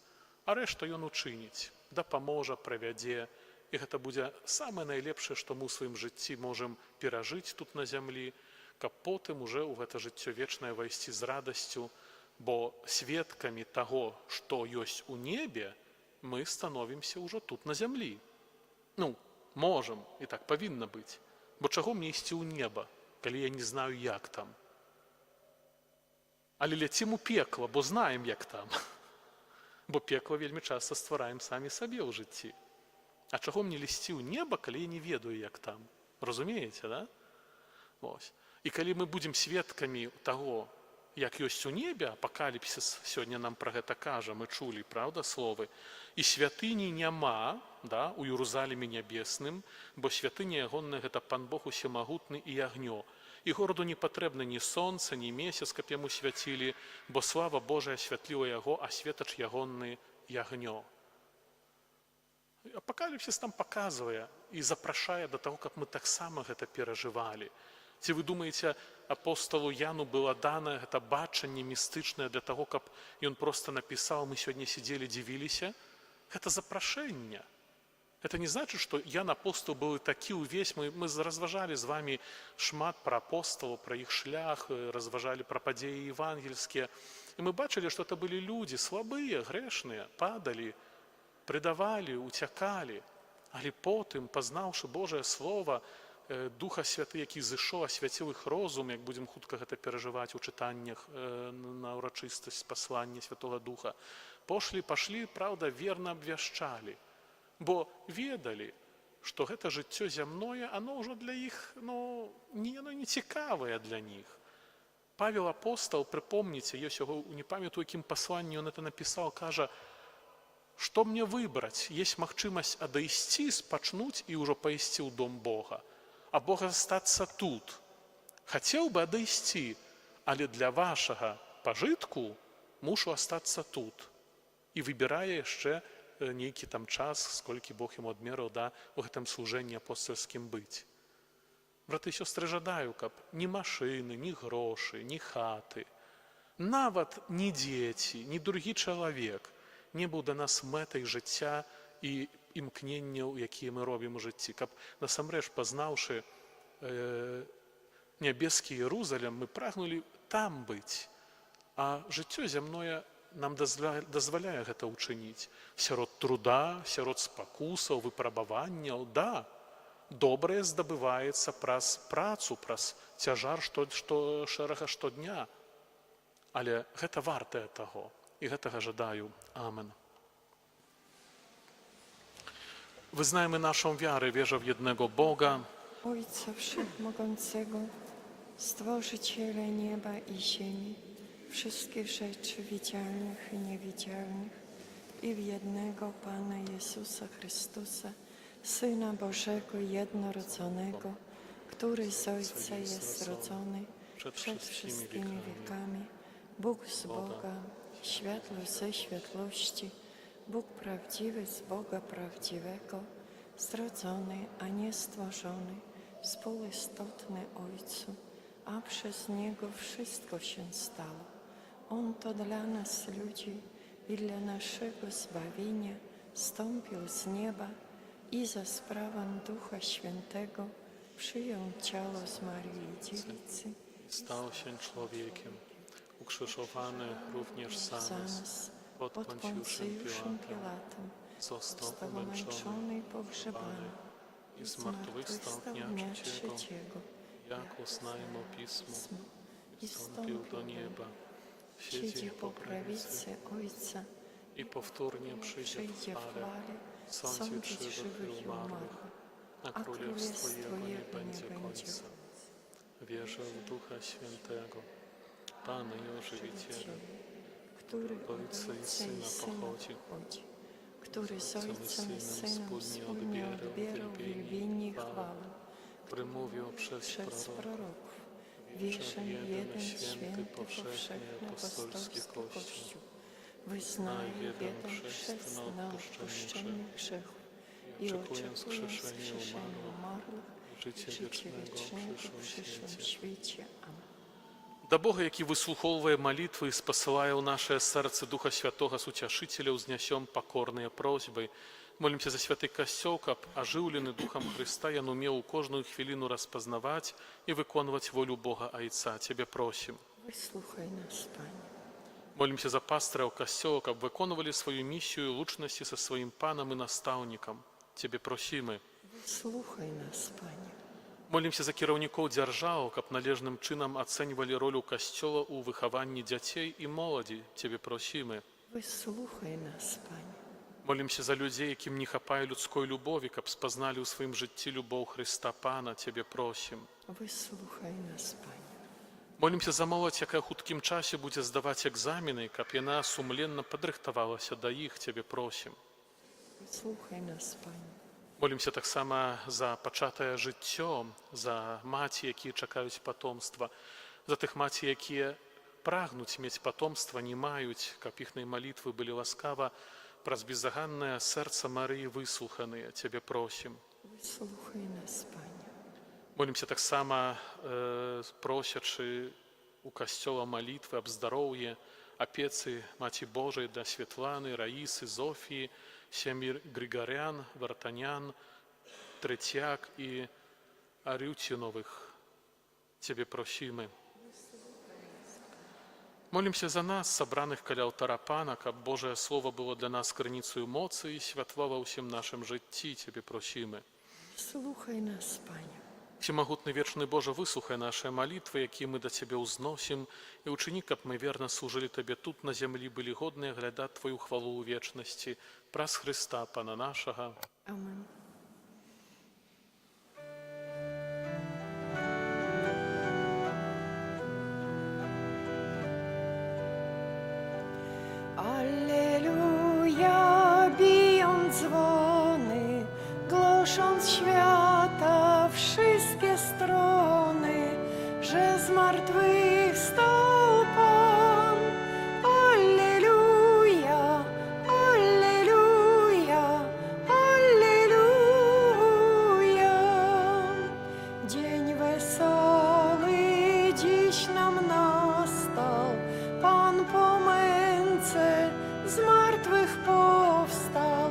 а рэшта Ён учыніць, дапаможа, правядзе, і гэта будзе самае найлепшае, што мы ў сваім жыцці можам перажыць тут на зямлі, каб потым уже ў гэта жыццё вечнае вайсці з радасцю, бо сведкамі таго, што ёсць у небе, мы становімся ўжо тут на зямлі. Ну, можам, і так павінна быць, бо чаго мне ісці ў неба, калі я не знаю, як там? Але ляцім у пекла, бо знаем, як там. Бо пекла вельмі часта ствараем самі сабе ў жыцці. А чаго мне лезці ў неба, калі я не ведаю, як там? Разумееце, да? Вось. І калі мы будзем сведкамі таго, як ёсць у небе, апакаліпсіс сёння нам пра гэта кажа, мы чулі, праўда, словы, і святыні няма, да, у Єрусалімі нябесным, бо святыня ягоная гэта Пан Бог усемагутны і агнё. І гораду не патрэбна ні сонца, ні месяц, каб яму свяцілі, бо слава Божая асвятліла яго, а светач ягоны ягнё. Апакаліпсіс нам паказвае і запрашае да таго, каб мы таксама гэта перажывалі. Ці вы думаеце, апостолу Яну было дана гэта бачанне містычнае для таго, каб ён проста напісаў, мы сёння сидзелі, дзівіліся? Гэта запрашэнне. Это не значит, что Ян апостол был такі ўвесь. Мы разважалі з вами шмат пра апостолаў, пра іх шлях, разважалі пра падзеі евангельскія. І мы бачылі, што это былі людзі слабыя, грэшныя, падалі, прыдавалі, уцякалі. Але потым, пазнаўшы Божае Слово, Духа Святы, які зышоў, асвяціў іх розум, як будзем хутка гэта перажываць у чытаннях на ўрачыстасць паслання Святога Духа, пашлі, праўда, верна абвяшчалі. Бо ведалі, што гэта жыццё зямное, оно ўжо для іх, не цікавае для них. Павел апостол, прыпомніце, ёсць яго, не памятаю, якім пасланні ён это напісаў, кажа, што мне выбраць, есть магчымасць адайсці, спачнуць і ўжо пайсці ў дом Бога, а Бога застацца тут. Хацеў бы адайсці, але для вашага пажытку мушу астацца тут. І выбірае яшчэ нейкі там час, сколькі Бог яму адмерыў, да, у гэтым служэнні апостольскім быць. Браты і сёстры, жадаю, каб ні машыны, ні грошы, ні хаты, нават ні дзеці, ні другі чалавек не быў да нас мэтай жыцця і імкненняў, якія мы робім у жыцці. Каб насамрэч, пазнаўшы нябескі Єрусалім, мы прагнулі там быць, а жыццё зямное нам дазваляе гэта ўчыніць. Сярод труда, сярод спакусаў, выпрабаванняў, да, добрае здабываецца праз працу, праз цяжар шэрага штодня. Але гэта вартае таго, і гэтага жадаю. Амен. Wyznajmy naszą wiarę, wierzę w jednego Boga, Ojca Wszechmogącego, Stworzyciela nieba i ziemi, wszystkich rzeczy widzialnych i niewidzialnych, i w jednego Pana Jezusa Chrystusa, Syna Bożego jednorodzonego, który z Ojca jest rodzony przed wszystkimi wiekami, Bóg z Boga, światłość ze światłości, Bóg prawdziwy z Boga prawdziwego, zrodzony, a nie stworzony, współistotny Ojcu, a przez Niego wszystko się stało. On to dla nas ludzi i dla naszego zbawienia zstąpił z nieba i za sprawą Ducha Świętego przyjął ciało z Maryi Dziewicy. stał się człowiekiem, ukrzyżowany również za nas, pod pod Poncjuszem Pilatem, został został umęczony omęczony i pogrzebany i zmartwychwstał zmartwychwstał dnia dnia trzeciego, trzeciego, jako znajomo Pismo, i wstąpił do nieba, siedzi po prawicy Ojca i powtórnie przyjdzie w przyjdzie w chwale, chwale sądzić żywych i umarłych, a królestwo Jego nie będzie końca. Wierzę w Ducha Świętego, Pana i Ożywiciela, który od Ojca i Syna pochodzi, który z Ojcem i Synem wspólnie wspólnie odbierał wielbienie i chwałę, który mówił przez przez proroka, proroków. Wierzę w jeden święty, powszechny, apostolski apostolski Kościół. Kościół. Wyznaję w jeden jeden chrzest na odpuszczenie grzechów i oczekuję wskrzeszenia umarłych, życie życie wiecznego wiecznego w przyszłym świecie. Amen. Да Бога, які вислуховує молитви і спосилає у наше серце Духа Святого Сутяшителя, узнесем покорные просьби. Молимся за святий Костьол, каб оживлений Духом Христа, я умел кожну хвилину розпознавати і виконувати волю Бога Отця. Тебе просим. Вислухай нас, Пане. Молимся за пастора Костьола, каб виконували свою місію лучності со своїм паном і наставником. Тебе просимо. Вислухай нас, Пане. Молимся за кіраўнікоў дзяржаў, каб належным чынам ацэньвалі ролю касцёла ў выхаванні дзяцей і моладзі. Цябе просімы. Вислухай нас, Пане. Молимся за людзей, якім не хапае людской любові, каб спазналі ў сваім жыцці любоў Хрыста Пана. Цябе просім. Вислухай нас, Пане. Молимся за моладзь, якая хуткім часе будзе здаваць экзамены, каб яна сумленна падрыхтавалася да іх. Цябе просім. Вислухай нас, Пане. Молимся таксама за пачатае жыццё, за маці, якія чакаюць патомства, за тых маці, якія прагнуць мець патомства, не маюць, каб іхныя малітвы былі ласкава праз беззаганнае сэрца Марыі выслуханыя. Цябе просім. Вислухай нас, Пане. Молимся таксама, просячы у касцёла малітвы аб здароўі, апецы Маці Божай да Святланы, Раісы, Зофіі, сям'і Григорян, Вартанян, Третьяк і Арютиновых. Цябе просімы. Молимся за нас, сабраных каля алтара Пана, каб Божае Слово было для нас крыніцаю моцы і святла ва ўсім нашым жыцці. Цябе просімы. Слухай нас, Пане. Всемагутны вечны Боже, выслухай нашыя малітвы, якія мы да Цябе ўзносім, і ўчыні, каб мы верна служылі Табе тут на зямлі, былі годныя глядаць Твою хвалу ў вечнасці. Праз Христа, Пана нашага. Amen. Alleluja, biją dzwony, głosząc świata wszystkie strony, że zmartwychwstał Pan. Alleluja, alleluja, alleluja. Dzień wesoły dziś nam nastał, Pan po męce z martwych powstał,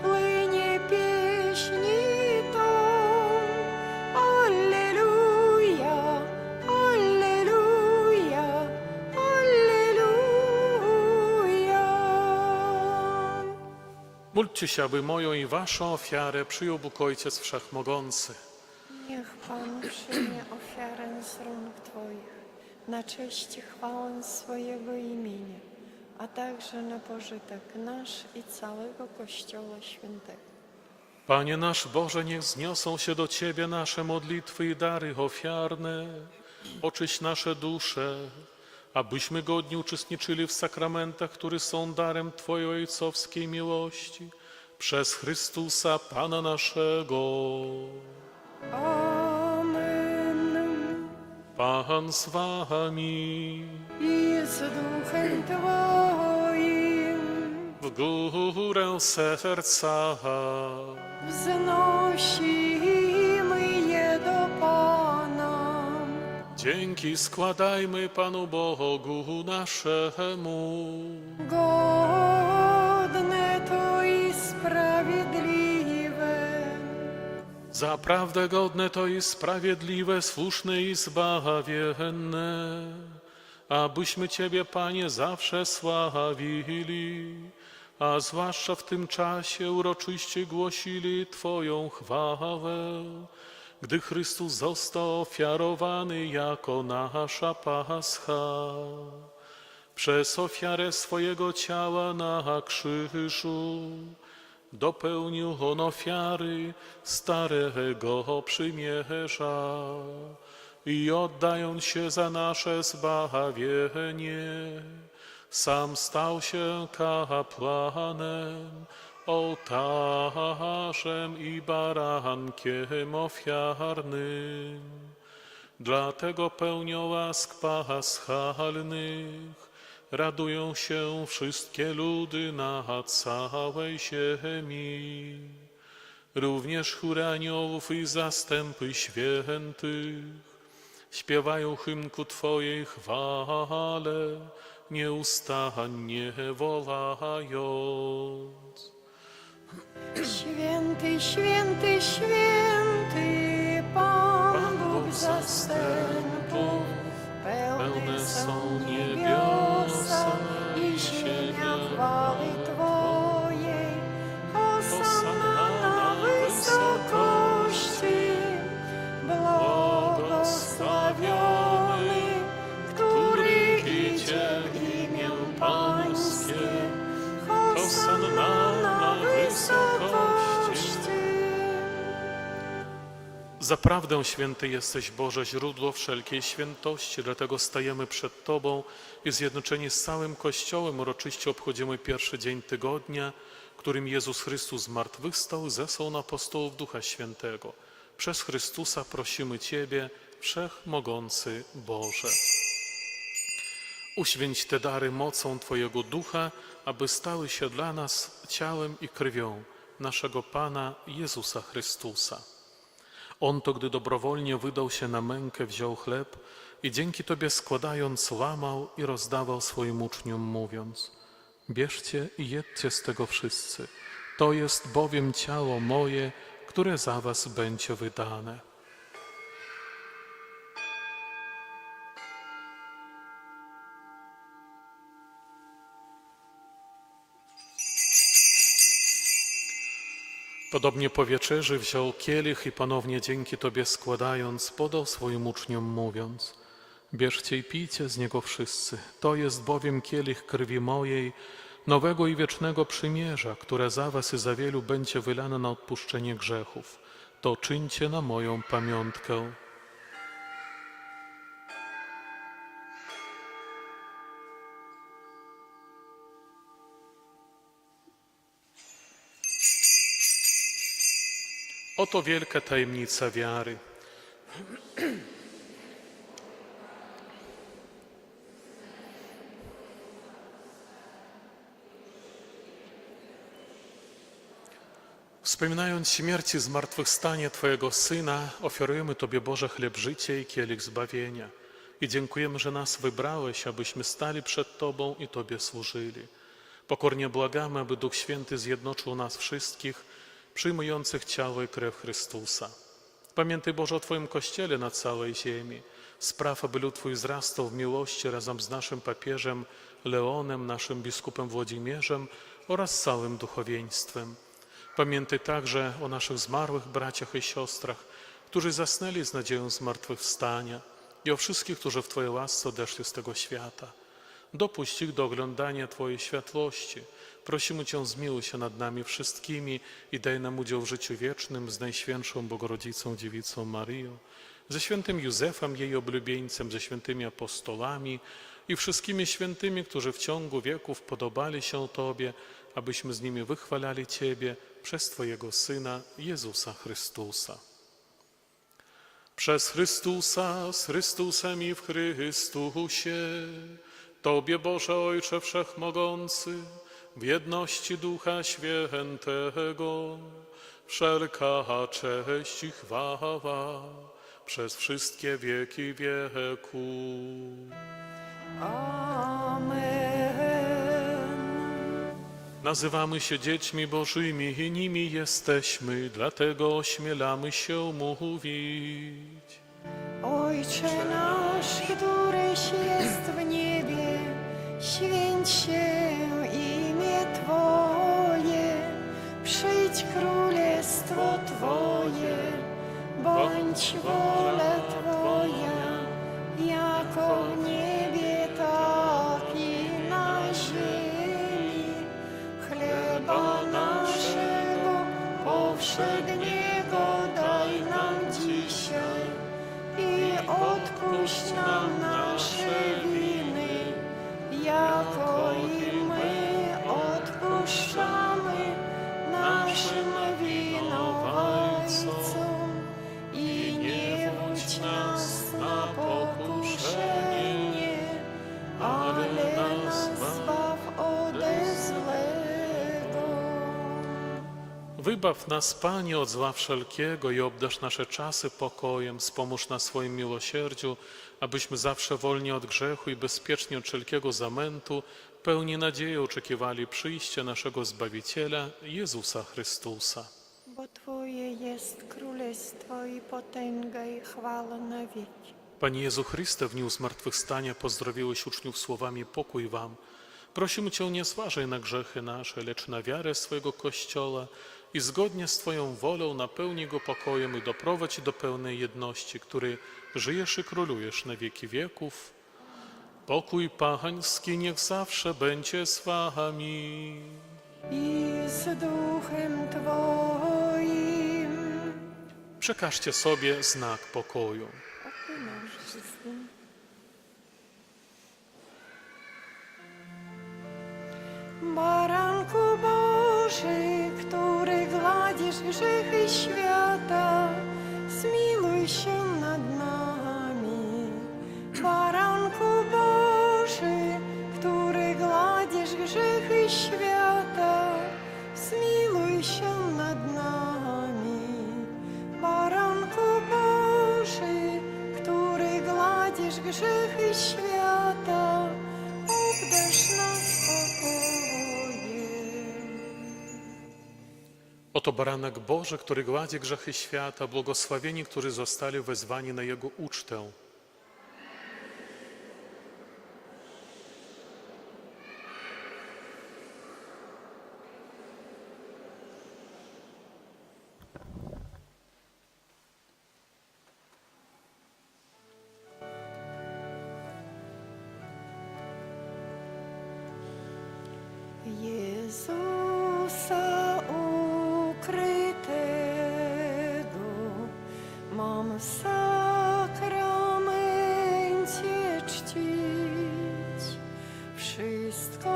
płynie pieśni ton. Alleluja, alleluja, alleluja. Módlcie się, aby moją i waszą ofiarę przyjął Bóg Ojciec Wszechmogący. Niech Pan przyjmie ofiarę z rąk Twoich, na cześć i chwałę swojego imienia, a także na pożytek nasz i całego Kościoła Świętego. Panie nasz Boże, niech zniosą się do Ciebie nasze modlitwy i dary ofiarne. Oczyść nasze dusze, abyśmy godnie uczestniczyli w sakramentach, które są darem Twojej ojcowskiej miłości. Przez Chrystusa, Pana naszego. Amen. Pan z Wami. I z duchem Twoim W górę serca. wznosimy je do Pana. Dzięki składajmy Panu Bogu naszemu. Godne to i sprawiedliwe. Zaprawdę godne to i sprawiedliwe, słuszne i zbawienne. abyśmy Ciebie, Panie, zawsze sławili, a zwłaszcza w tym czasie uroczyście głosili Twoją chwałę, gdy Chrystus został ofiarowany jako nasza Pascha. Przez ofiarę swojego ciała na krzyżu dopełnił On ofiary starego przymierza i oddając się za nasze zbawienie, sam stał się kapłanem, ołtarzem i barankiem ofiarnym. Dlatego pełnią łask paschalnych radują się wszystkie ludy na całej ziemi. Również chóry aniołów i zastępy świętych śpiewają hymn ku Twojej chwale, nieustannie wołając. Święty, święty, święty, Pan Bóg zastępów, pełne są niebiosa i ziemia chwały Twojej. Hosanna na wysokości, błogosławiony, który idzie w imię Pańskie. Hosanna na wysokości. Zaprawdę święty jesteś, Boże, źródło wszelkiej świętości, dlatego stajemy przed Tobą i zjednoczeni z całym Kościołem uroczyście obchodzimy pierwszy dzień tygodnia, którym Jezus Chrystus zmartwychwstał, zesłał apostołów Ducha Świętego. Przez Chrystusa prosimy Ciebie, Wszechmogący Boże. Uświęć te dary mocą Twojego Ducha, aby stały się dla nas ciałem i krwią naszego Pana Jezusa Chrystusa. On to, gdy dobrowolnie wydał się na mękę, wziął chleb i dzięki Tobie składając łamał i rozdawał swoim uczniom, mówiąc: bierzcie i jedzcie z tego wszyscy, to jest bowiem ciało moje, które za was będzie wydane. Podobnie po wieczerzy wziął kielich i ponownie dzięki Tobie składając, podał swoim uczniom, mówiąc: bierzcie i pijcie z niego wszyscy, to jest bowiem kielich krwi mojej, nowego i wiecznego przymierza, które za was i za wielu będzie wylane na odpuszczenie grzechów. To czyńcie na moją pamiątkę. Oto wielka tajemnica wiary. Wspominając śmierć i zmartwychwstanie Twojego Syna, ofiarujemy Tobie, Boże, chleb życia i kielich zbawienia. I dziękujemy, że nas wybrałeś, abyśmy stali przed Tobą i Tobie służyli. Pokornie błagamy, aby Duch Święty zjednoczył nas wszystkich, przyjmujących ciało i krew Chrystusa. Pamiętaj, Boże, o Twoim Kościele na całej ziemi. Spraw, aby lud Twój wzrastał w miłości razem z naszym papieżem Leonem, naszym biskupem Włodzimierzem oraz całym duchowieństwem. Pamiętaj także o naszych zmarłych braciach i siostrach, którzy zasnęli z nadzieją zmartwychwstania, i o wszystkich, którzy w Twojej łasce odeszli z tego świata. Dopuść ich do oglądania Twojej światłości. Prosimy Cię, zmiłuj się nad nami wszystkimi i daj nam udział w życiu wiecznym z Najświętszą Bogorodzicą Dziewicą Maryją, ze świętym Józefem, jej oblubieńcem, ze świętymi apostolami i wszystkimi świętymi, którzy w ciągu wieków podobali się Tobie, abyśmy z nimi wychwalali Ciebie przez Twojego Syna, Jezusa Chrystusa. Przez Chrystusa, z Chrystusem i w Chrystusie, Tobie, Boże Ojcze Wszechmogący, w jedności Ducha Świętego, wszelka cześć i chwała przez wszystkie wieki wieków. Amen. Nazywamy się dziećmi Bożymi i nimi jesteśmy, dlatego ośmielamy się mówić. Ojcze nasz, któryś jest w niebie, święć się imię Twoje, przyjdź królestwo Twoje, bądź wola Twoja, jako w niebie, tak i na ziemi. Chleba naszego powszedniego daj nam dzisiaj i odpuść nam nasze winy, jako i my odpuszczamy naszym winowajcom. I nie wódź nas na pokuszenie, ale nas zbaw ode złego. Wybaw nas, Panie, od zła wszelkiego i obdarz nasze czasy pokojem. Wspomóż na swoim miłosierdziu, abyśmy zawsze wolni od grzechu i bezpiecznie od wszelkiego zamętu, pełni nadziei oczekiwali przyjścia naszego Zbawiciela, Jezusa Chrystusa. Bo Twoje jest królestwo i potęga i chwała na wieki. Panie Jezu Chryste, w dniu zmartwychwstania pozdrowiłeś uczniów słowami pokój wam. Prosimy Cię, nie zważaj na grzechy nasze, lecz na wiarę swojego Kościoła i zgodnie z Twoją wolą napełnij go pokojem i doprowadź do pełnej jedności, której żyjesz i królujesz na wieki wieków. Pokój Pański niech zawsze będzie z wami. I z duchem Twoim. Przekażcie sobie znak pokoju. Pokój nasz wszystkim. Baranku Boży, który gładzisz grzechy świata, zmiłuj się nad nami. Baranku Boży, który gładzisz grzechy świata, zmiłuj się nad nami. Baranku Boży, który gładzisz grzechy świata, obdarz nas spokojem. Oto baranek Boży, który gładzi grzechy świata, błogosławieni, którzy zostali wezwani na Jego ucztę. Jezusa ukrytego mam w sakramencie czcić, wszystko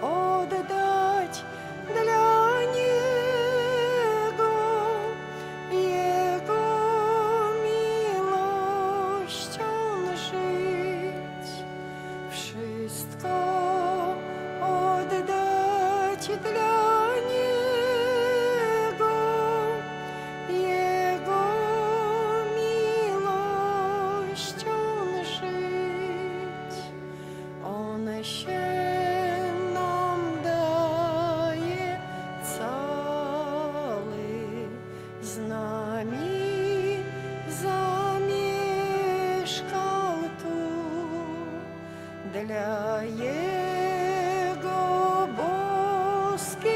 oddać dla Niego, Jego miłością żyć, wszystko oddać dla Niego, Jego miłością żyć. On się nam daje cały, z nami zamieszkał tu, dla Jego boskie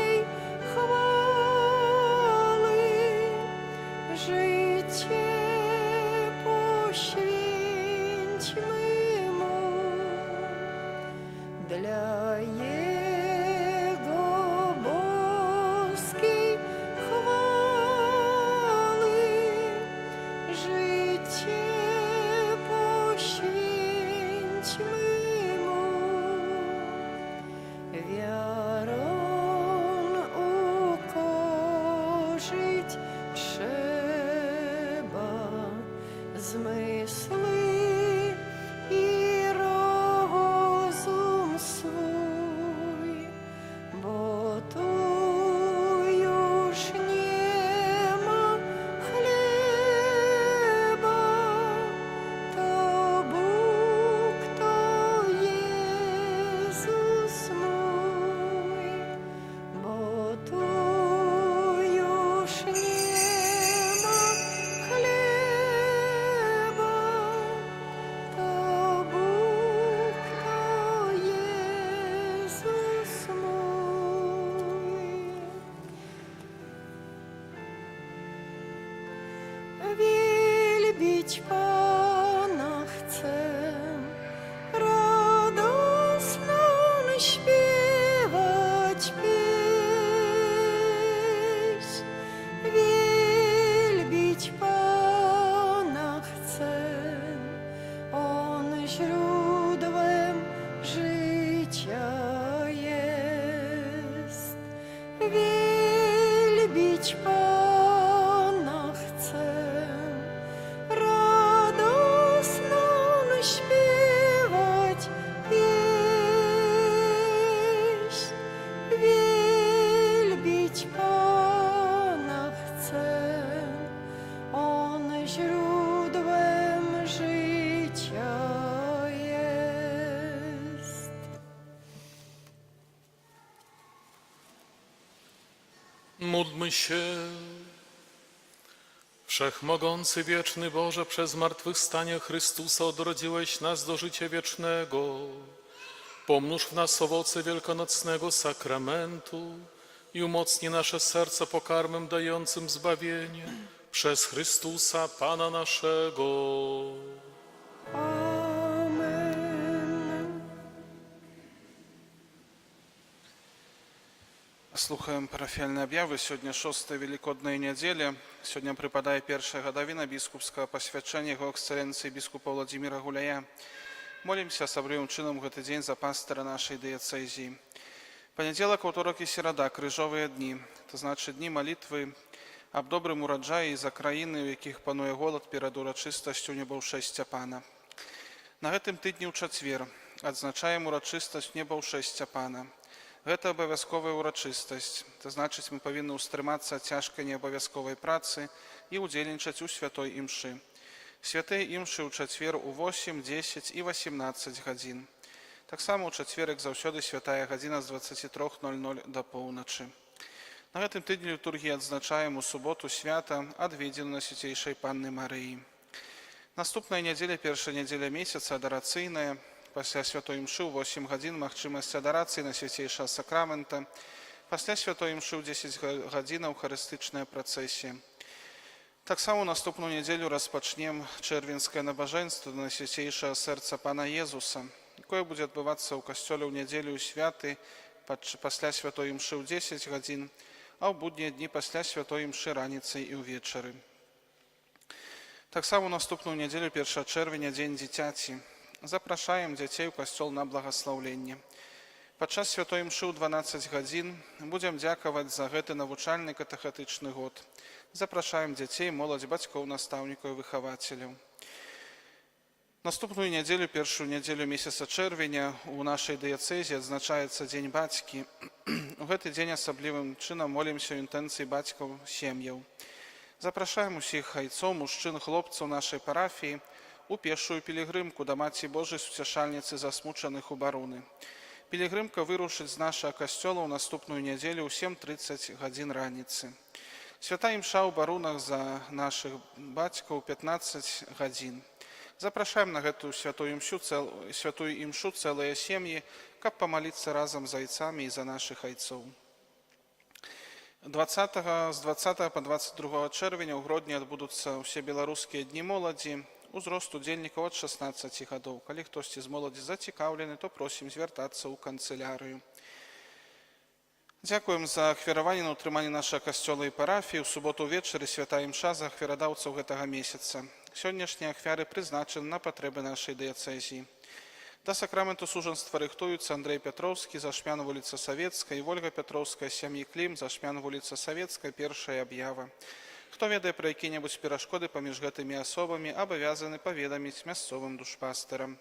wielbić Pana chcę, radosną śpiewać pieśń. Wielbić Pana chcę, On źródłem życia jest. Wielbić Pana chcę, radosną śpiewać pieśń. Wielbić Pana chcę, On źródłem życia jest. Módlmy się. Wszechmogący, wieczny Boże, przez zmartwychwstanie Chrystusa odrodziłeś nas do życia wiecznego. Pomnóż w nas owoce wielkanocnego sakramentu i umocnij nasze serca pokarmem dającym zbawienie przez Chrystusa, Pana naszego. Amen. Слухаем парафіяльныя аб'явы. Сёння 6 велікодная нядзеля. Сёння прыпадае першая гадавіна біскупскага пасвячэння яго эксцэленцыі біскупа Владзіміра Гуляя. Молімся асаблівым чынам гэты дзень за пастыра нашай дыяцэзіі. Панядзелак, аўторак і серада, крыжовыя дні, то значыць дні малітвы аб добрым ураджаі за краіны, у якіх пануе голад перад урачыстасцю небаўшэсця Пана. На гэтым тыдні ў чацвер адзначаем урачыстасць небаўшэсця Пана. Гэта абавязковая урачыстасць, то значыць мы павінны ўстрымацца ад цяжкай неабавязковай працы і ўдзельнічаць у святой імшы. Святыя імшы ў чацвер у 8, 10 і 18 гадзін. Таксама ў чацвер, як заўсёды, святая гадзіна з 23:00 да поўначы. На гэтым тыдні літургіі адзначаем у суботу свята адведзену на Свяцейшай Панны Марыі. Наступная нядзеля, першая нядзеля месяца, адарацыйная. Пасля святой імшы ў 8 гадзін магчымасць адарацыі на свяцейшага сакрамента. Пасля святой імшы ў 10 гадзін эўхарыстычная працэсія. Таксама ў наступную нядзелю распачнем чэрвеньскае набажэнства на свяцейшага сэрца Пана Езуса, якое будзе адбывацца ў касцёле ў нядзелю і святы пасля святой імшы ў 10 гадзін, а ў буднія дні пасля святой імшы раніцай і ўвечары. Таксама ў наступную нядзелю, 1 чэрвеня, дзень дзіцяці. Запрашаем дзяцей у касцёл на благаслаўленне. Падчас святой імшы ў 12 гадзін будзем дзякаваць за гэты навучальны катэхетычны год. Запрашаем дзяцей, моладзь, бацькоў, настаўнікаў і выхавацеляў. Наступную нядзелю, першую нядзелю месяца чэрвеня, у нашай дыяцэзі адзначаецца дзень бацькі. У гэты дзень асаблівым чынам молімся ў інтэнцыі бацькаў сем'яў. Запрашаем усіх айцоў, мужчын, хлопцаў нашай парафіі у пешую пілігрымку да Маці Божай Суцяшальніцы засмучаных у Баруны. Пілігрымка вырушыць з нашага касцёла ў наступную нядзелю ў 7:30 гадзін раніцы. Святая імша ў Барунах за нашых бацькаў 15 гадзін. Запрашаем на гэтую святую імшу цэлыя сем'і, каб памаліцца разам з айцамі і за нашых айцоў. З 20 па 22 чэрвеня ў Гродні адбудуцца ўсе беларускія дні моладзі, узрост удзельнікаў ад 16 гадоў. Калі хтосьці з моладзі зацікаўлены, то просім звяртацца ў канцылярыю. Дзякуем за ахвяраванне на ўтрыманне нашага касцёла і парафіі. У суботу ўвечары святая імша за ахвярадаўцаў гэтага месяца. Сённяшнія ахвяры прызначаны на патрэбы нашай дыяцэзіі. Да сакраменту сужанства рыхтуюцца Андрэй Пятроўскі, Зашмян, вуліца Савецкая, і Вольга Пятроўская, сям'і Клім, Зашмян, вуліца Савецкая, першая аб'ява. Хто ведае пра якія-небудзь перашкоды паміж гэтымі асобамі, абавязаны паведаміць мясцовым душпастырам.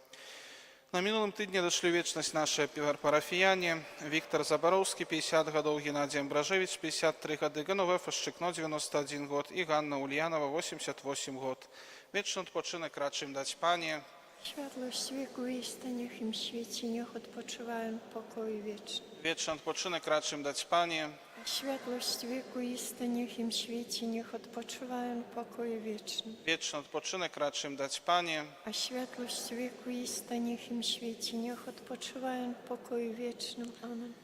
На мінулым тыдні дашлі вечнасць нашыя парафіяне: Віктар Забароўскі, 50 гадоў, Геннадзій Амбражевіч, 53 гады, Ганувэ Фашчыкно, 91 год і Ганна Ульянова, 88 год. Вечны адпачынак рачым даць Пане. Światłość wieku i staniech im świeci, niech odpoczywają w pokoju wiecznym. Вечны адпачынак рачым даць Пане. Światłość wieku i staniech im świeci, niech odpoczywają w pokoju wiecznym. Вечны адпачынак рачым даць Пане. A światłość wieku i staniech im świeci, niech odpoczywają w pokoju wiecznym. Amen.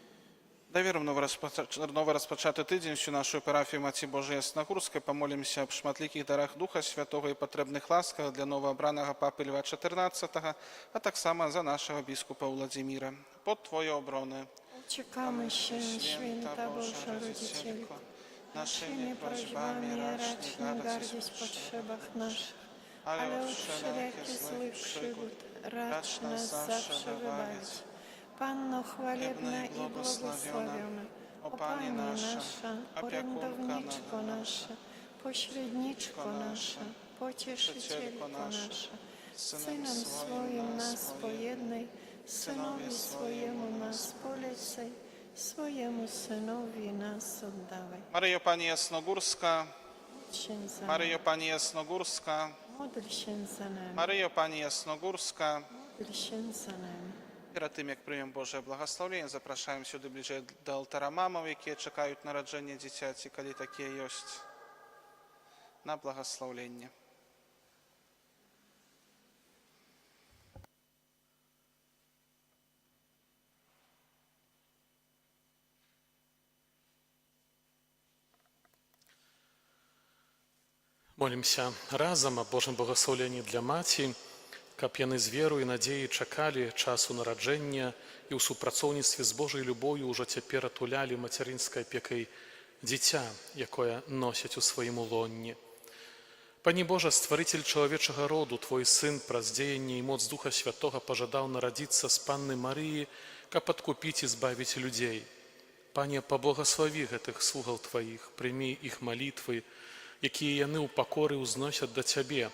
Дай веру в новорозпочатый тыдзень всю нашу парафію Маці Божої Ясногорскай помолимся аб шматлікіх дарах Духа Святого і патрэбных ласках для новоабранага папы Льва XIV, а таксама за нашого біскупа Владимира. Под Твою оборону. Uciekamy się, święta Boża Rodzicielko, naszymi prośbami racz nie gardzić w potrzebach naszych, ale od wszelakich złych przygód racz nas zawsze wybawić. Panno chwalebna i błogosławiona, o Pani nasza, orędowniczko nasza, pośredniczko nasza, pocieszycielko nasza, Synem swoim nas pojednej, Synowi swojemu nas polecaj, swojemu Synowi nas oddawaj. Maryjo Pani Jasnogórska, Módl się za nami. Maryjo Pani Jasnogórska, Módl się za nami. Maryjo Pani Jasnogórska. Módl się za nami. Перед тим, як приймемо Боже благословення, запрошуємо сюди ближче до алтара мамам, які чекають народження дитяті, коли таке є, на благословення. Молімся разам аб Божым благословенні для маці, каб яны з веру і надзеі чакалі часу нараджэння і ў супрацоўніцтве з Божай любою ўжо цяпер атулялі мацярынскай апекай дзіця, якое носяць у сваім улонні. Пані Божа, стварыцель чалавечага роду, Твой Сын праз дзеянне і моц Духа Святога пажадаў нарадзіцца з Панны Марыі, каб адкупіць і збавіць людзей. Пане, паблагаславі гэтых слугаў Тваіх, прымі іх малітвы, якія яны ў пакоры ўзносяць да Цябе,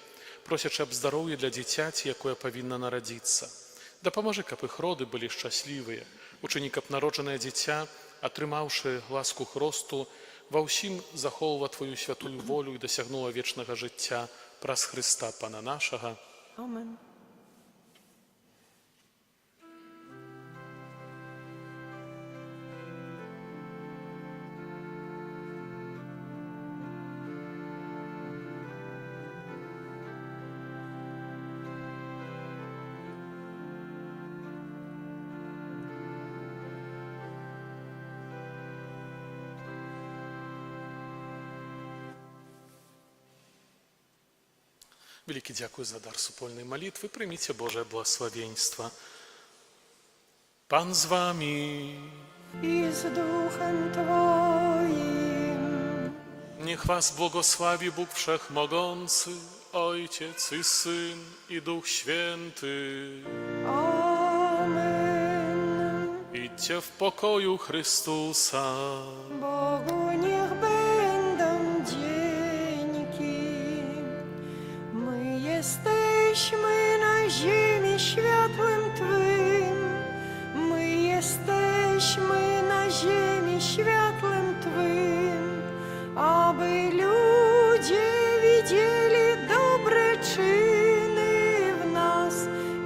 просячы аб здароўі для дзіцяці, якое павінна нарадзіцца. Дапаможы, каб іх роды былі шчаслівыя, учыні, каб народжанае дзіця, атрымаўшы ласку Хросту, ва ўсім захоўва Твою святую волю і дасягнула вечнага жыцця праз Хрыста Пана нашага. Amen. Вялікі дзякуй за дар супольнай малітвы. Прыміце Божае благословенства. Пан з вами. I z duchem Twoim. Niech was błogosławi Bóg Wszechmogący, Ojciec i Syn i Duch Święty. Amen. Idźcie w pokoju Chrystusa. Bogu niech będą dzięki. My jesteśmy na ziemi światłem Twym. My jesteśmy na ziemi światłem Twym, aby ludzie widzieli dobre czyny w nas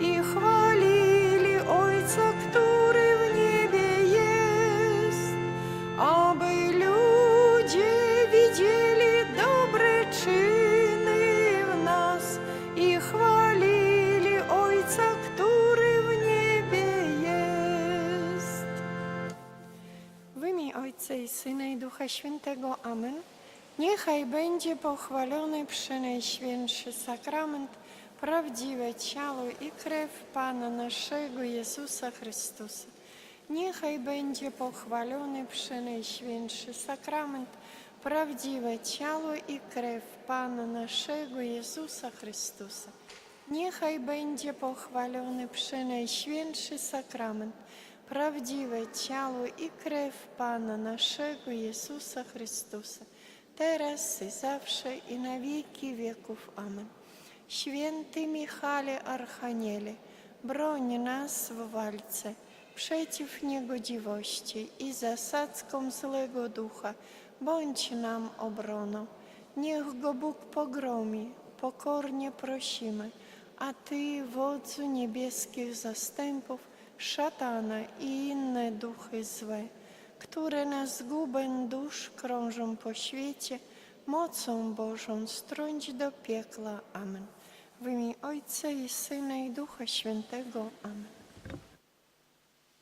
i chwalili Ojca, który w niebie jest. Aby ludzie widzieli dobre czyny w nas i chwalili Ojca, który w niebie jest. W imię Ojca i Syna i Ducha Świętego. Amen. Niechaj będzie pochwalony przenajświętszy sakrament, prawdziwe ciało i krew Pana naszego Jezusa Chrystusa. Niechaj będzie pochwalony przenajświętszy sakrament, prawdziwe ciało i krew Pana naszego Jezusa Chrystusa. Niechaj będzie pochwalony przenajświętszy sakrament, prawdziwe ciało i krew Pana naszego Jezusa Chrystusa, teraz i zawsze i na wieki wieków. Amen. Święty Michale Archaniele, broń nas w walce przeciw niegodziwości i zasadzkom złego ducha, bądź nam obroną. Niech go Bóg pogromi, pokornie prosimy, a Ty, wodzu niebieskich zastępów, szatana i inne duchy złe, które na zgubę dusz krążą po świecie, mocą Bożą strąć do piekla. Amen. W imię Ojca i Syna i Ducha Świętego. Amen.